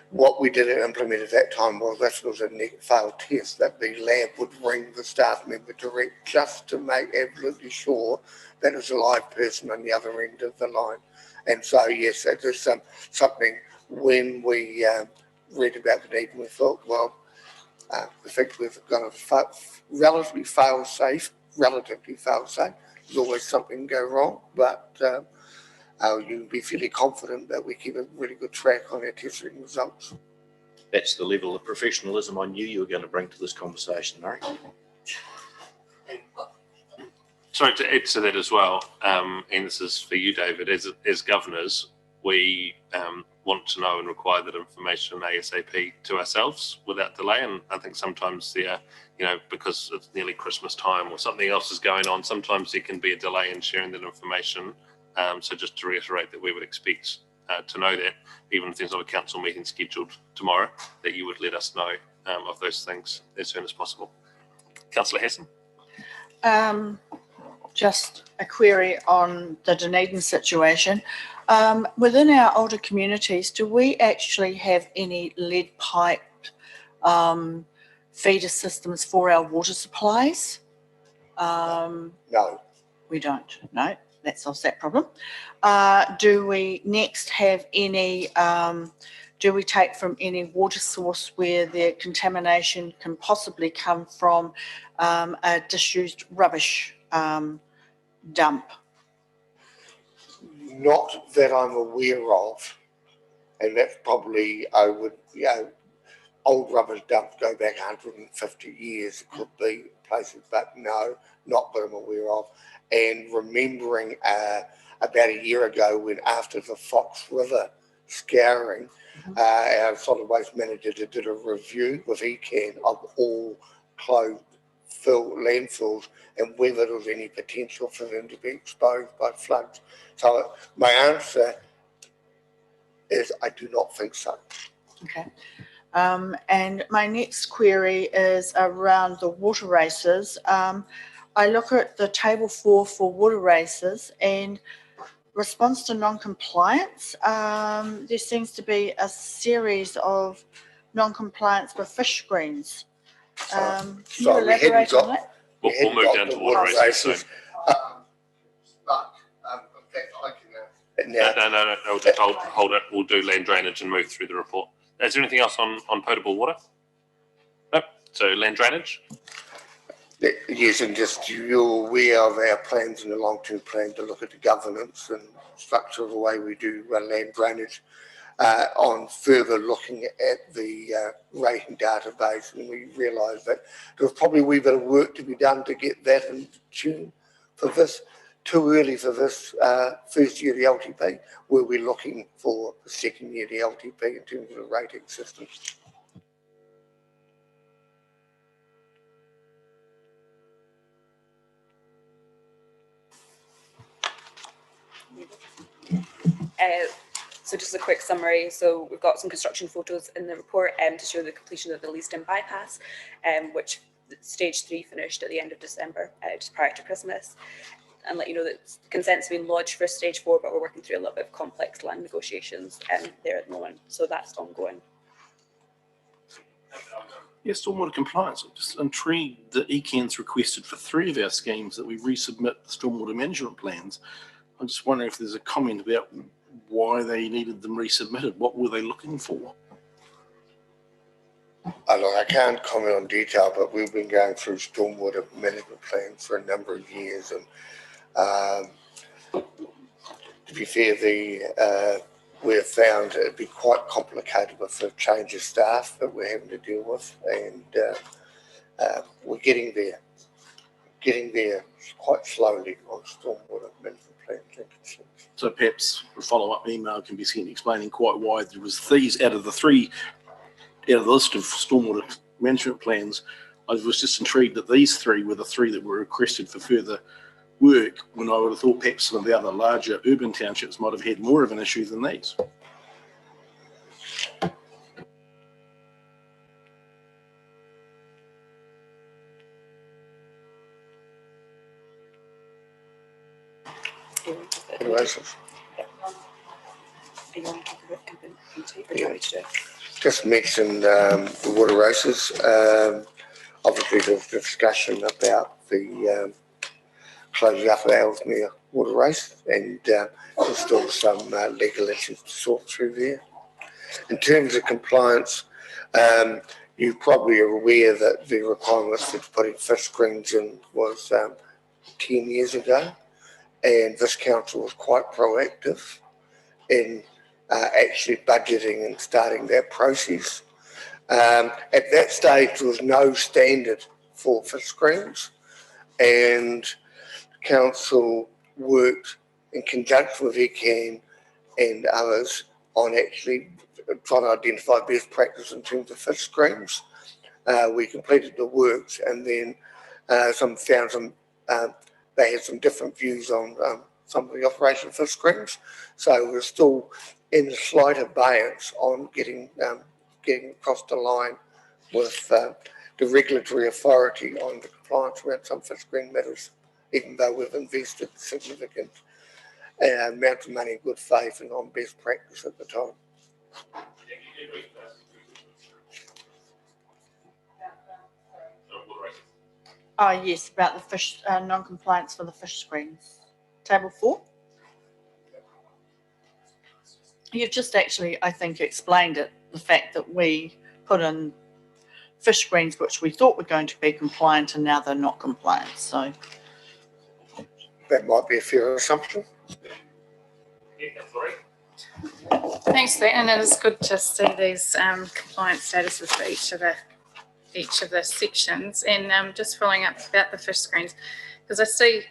what we did implement at that time was, if it was a failed test, that the lab would ring the staff member direct just to make absolutely sure that it was a live person on the other end of the line. And so, yes, that is something when we read about the need, we thought, well, I think we've got a relatively fail-safe. There's always something go wrong, but you can be fairly confident that we keep a really good track on our testing results. That's the level of professionalism I knew you were going to bring to this conversation, Murray. Sorry, to add to that as well, and this is for you, David, as governors, we want to know and require that information ASAP to ourselves without delay. And I think sometimes because it's nearly Christmas time or something else is going on, sometimes there can be a delay in sharing that information. So just to reiterate that we would expect to know that, even if there's not a council meeting scheduled tomorrow, that you would let us know of those things as soon as possible. Councillor Hassan. Just a query on the Dunedin situation. Within our older communities, do we actually have any lead pipe feeder systems for our water supplies? No. We don't. No, that solves that problem. Do we next have any, do we take from any water source where the contamination can possibly come from a disused rubbish dump? Not that I'm aware of, and that's probably, old rubbish dumps go back 150 years, it could be places, but no, not that I'm aware of. And remembering about a year ago when after the Fox River scouring, our solid waste manager did a review with ECAN of all closed landfills and whether there was any potential for them to be exposed by floods. So my answer is I do not think so. Okay. And my next query is around the water races. I look at the table 4 for water races and response to non-compliance. There seems to be a series of non-compliance for fish screens. Can you elaborate on that? We'll move down to water races soon. No, just hold it. We'll do land drainage and move through the report. Is there anything else on potable water? No. So land drainage? Yes, and just you're aware of our plans in the long-term plan to look at the governance and structure of the way we do land drainage on further looking at the rating database, and we realised that there was probably a wee bit of work to be done to get that in tune for this. Too early for this first year of the LTP, where we're looking for the second year of the LTP in terms of the rating system. So just a quick summary. So we've got some construction photos in the report to show the completion of the Leaston bypass, which stage 3 finished at the end of December, just prior to Christmas. And let you know that consent's been lodged for stage 4, but we're working through a little bit of complex land negotiations there at the moment. So that's ongoing. Yes, stormwater compliance. I'm just intrigued that ECAN's requested for 3 of our schemes that we resubmit the stormwater management plans. I'm just wondering if there's a comment about why they needed them resubmitted. What were they looking for? Look, I can't comment on detail, but we've been going through stormwater management plans for a number of years, and to be fair, we have found it'd be quite complicated with the change of staff that we're having to deal with, and we're getting there quite slowly on stormwater management plans. So perhaps a follow-up email can be sent explaining quite why there was these out of the list of stormwater management plans. I was just intrigued that these 3 were the 3 that were requested for further work, when I would have thought perhaps some of the other larger urban townships might have had more of an issue than these. Just mention the water races. Obviously, there's discussion about the closing up of Ellesmere water race, and there's still some legal issues to sort through there. In terms of compliance, you probably are aware that the requirements for putting fish screens in was 10 years ago, and this council was quite proactive in actually budgeting and starting that process. At that stage, there was no standard for fish screens, and council worked in conjunction with ECAN and others on actually trying to identify best practice in terms of fish screens. We completed the works, and then they had some different views on some of the operation of fish screens. So we're still in slight abeyance on getting across the line with the regulatory authority on the compliance around some fish screen matters, even though we've invested significant amounts of money in good faith and on best practice at the time. Oh, yes, about the fish, non-compliance for the fish screens. Table 4. You've just actually, I think, explained it, the fact that we put in fish screens which we thought were going to be compliant and now they're not compliant, so. That might be a fair assumption. Thanks for that, and it is good to see these compliance statuses for each of the sections. And just following up about the fish screens, because I see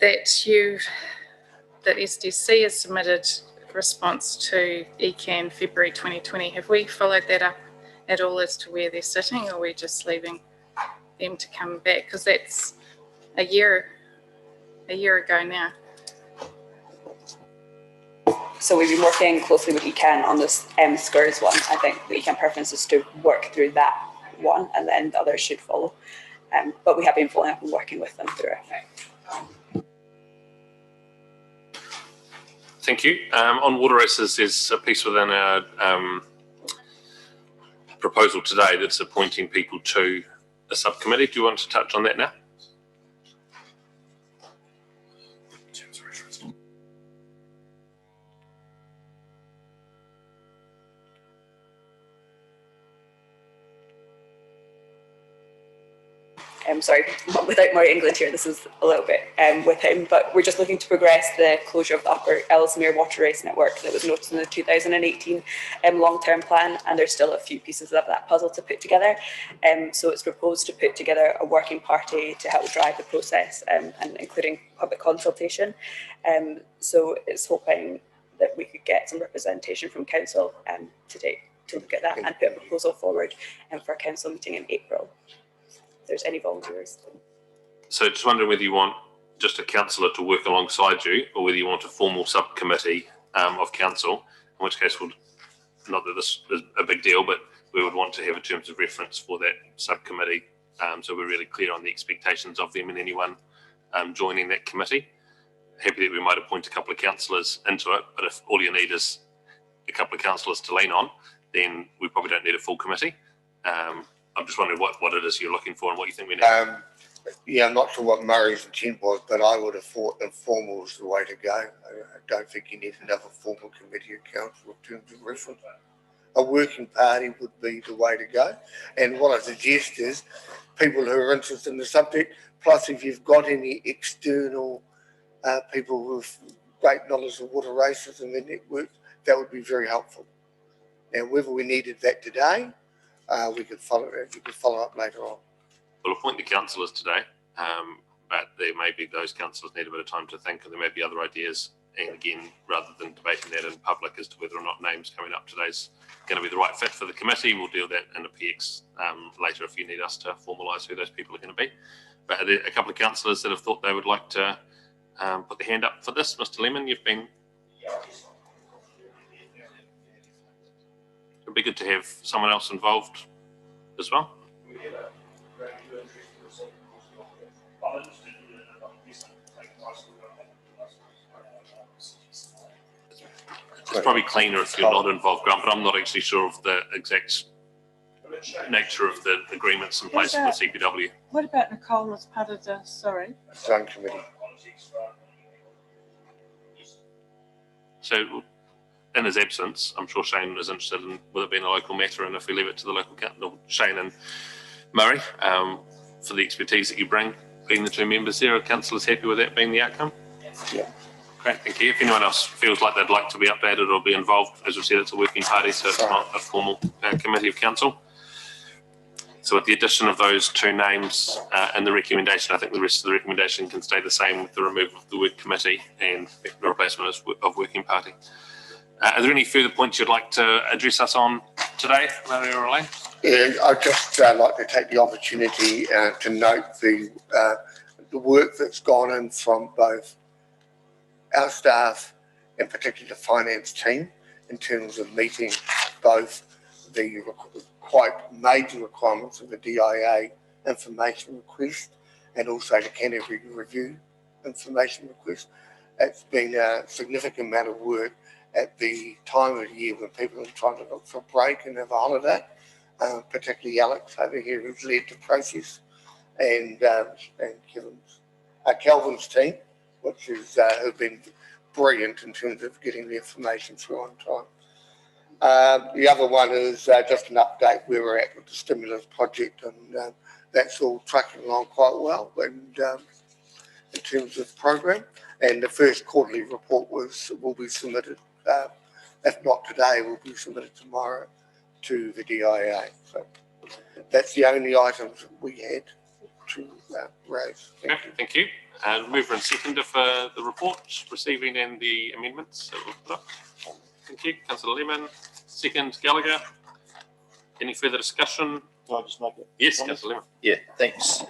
that SDC has submitted a response to ECAN February 2020. Have we followed that up at all as to where they're sitting, or are we just leaving them to come back? Because that's a year ago now. So we've been working closely with ECAN on this SCURS one. I think the ECAN preference is to work through that one, and then the others should follow. But we have been following up and working with them through it. Thank you. On water races, there's a piece within our proposal today that's appointing people to a subcommittee. Do you want to touch on that now? Sorry, without Murray England here, this is a little bit with him, but we're just looking to progress the closure of the Upper Ellesmere Water Race Network that was noted in the 2018 long-term plan, and there's still a few pieces of that puzzle to put together. So it's proposed to put together a working party to help drive the process, and including public consultation. So it's hoping that we could get some representation from council today to look at that and put a proposal forward for a council meeting in April. If there's any volunteers. So just wondering whether you want just a councillor to work alongside you, or whether you want a formal subcommittee of council, in which case, not that this is a big deal, but we would want to have a terms of reference for that subcommittee, so we're really clear on the expectations of them and anyone joining that committee. Happy that we might appoint a couple of councillors into it, but if all you need is a couple of councillors to lean on, then we probably don't need a full committee. I'm just wondering what it is you're looking for and what you think we need. Yeah, I'm not sure what Murray's intent was, but I would have thought informal was the way to go. I don't think you need another formal committee of council in terms of reference. A working party would be the way to go. And what I suggest is people who are interested in the subject, plus if you've got any external people with great knowledge of water races and their networks, that would be very helpful. And whether we needed that today, we could follow up later on. We'll appoint the councillors today, but there may be those councillors need a bit of time to think, and there may be other ideas. And again, rather than debating that in public as to whether or not names coming up today is going to be the right fit for the committee, we'll deal that in a PX later if you need us to formalise who those people are going to be. But are there a couple of councillors that have thought they would like to put their hand up for this? Mr. Lemon, you've been... It'd be good to have someone else involved as well. It's probably cleaner if you're not involved, Grant, but I'm not actually sure of the exact nature of the agreements in place with the CPW. What about Nicole as part of the, Zone committee. So, in his absence, I'm sure Shane is interested in whether it being a local matter, and if we leave it to the local council, Shane and Murray, for the expertise that you bring, being the two members there, are councillors happy with that being the outcome? Yeah. Great, thank you. If anyone else feels like they'd like to be updated or be involved, as we said, it's a working party, so it's not a formal committee of council. So with the addition of those two names and the recommendation, I think the rest of the recommendation can stay the same with the removal of the word committee and the replacement of working party. Are there any further points you'd like to address us on today, Mario or Elaine? Yeah, I'd just like to take the opportunity to note the work that's gone in from both our staff and particularly the finance team in terms of meeting both the quite major requirements of the DIA information request and also the Canterbury Review information request. It's been a significant amount of work at the time of the year when people are trying to look for a break and have a holiday, particularly Alex over here who's led the process, and Kelvin's team, which is have been brilliant in terms of getting the information through on time. The other one is just an update where we're at with the stimulus project, and that's all tracking along quite well and in terms of program. And the first quarterly report will be submitted, if not today, will be submitted tomorrow to the DIA. So that's the only items we had to raise. Thank you. Mover and seconder for the report, receiving and the amendments that were put up. Thank you. Councillor Lemon. Second, Gallagher. Any further discussion? Can I just make it? Yes, Councillor Lemon. Yeah, thanks,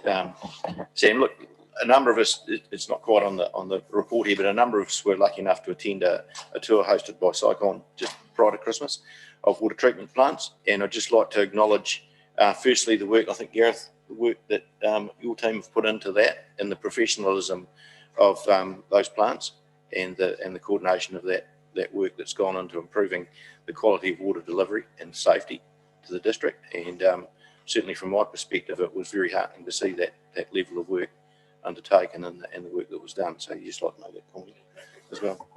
Sam. Look, a number of us, it's not quite on the report here, but a number of us were lucky enough to attend a tour hosted by Cyclone just prior to Christmas of water treatment plants. And I'd just like to acknowledge, firstly, the work, I think, Gareth, the work that your team have put into that and the professionalism of those plants and the coordination of that work that's gone into improving the quality of water delivery and safety to the district. And certainly from my perspective, it was very heartening to see that level of work undertaken and the work that was done. So you just like to make that comment as well.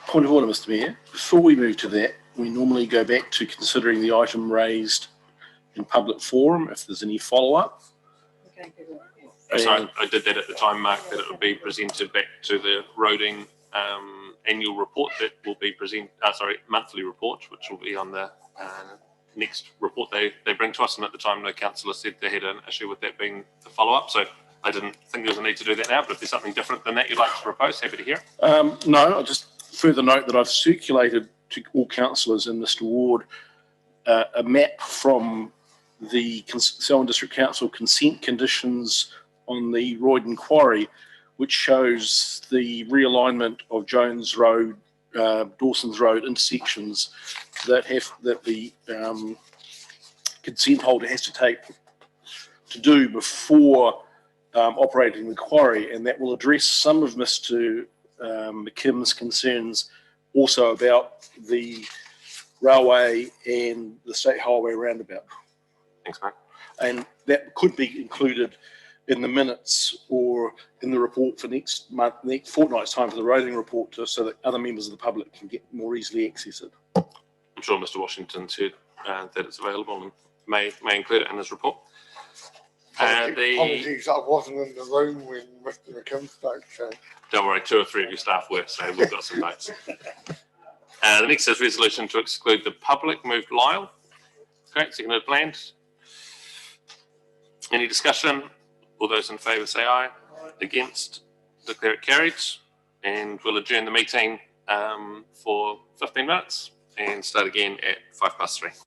Point of order, Mr. Mayor. Before we move to that, we normally go back to considering the item raised in public forum, if there's any follow-up. Sorry, I did that at the time, Mark, that it would be presented back to the roading annual report that will be monthly report, which will be on the next report they bring to us. And at the time, the councillor said they had an issue with that being the follow-up. So I didn't think there was a need to do that now, but if there's something different than that you'd like to propose, happy to hear. No, I'll just further note that I've circulated to all councillors in Mr. Ward a map from the Selwyn District Council consent conditions on the Royden Quarry, which shows the realignment of Jones Road, Dawson's Road intersections that the consent holder has to do before operating the quarry, and that will address some of Mr. McKim's concerns also about the railway and the state highway roundabout. Thanks, Mark. And that could be included in the minutes or in the report for next fortnight's time for the roading report, so that other members of the public can get more easily access it. I'm sure Mr. Washington said that it's available and may include it in his report. Apologies, I wasn't in the room when Mr. McKim spoke, so. Don't worry, 2 or 3 of your staff were, so we've got some notes. The next is resolution to exclude the public. Moved Lyle. Great, seconded Bland. Any discussion? All those in favour say aye. Against? Declare it carried. And we'll adjourn the meeting for 15 minutes and start again at 3:05.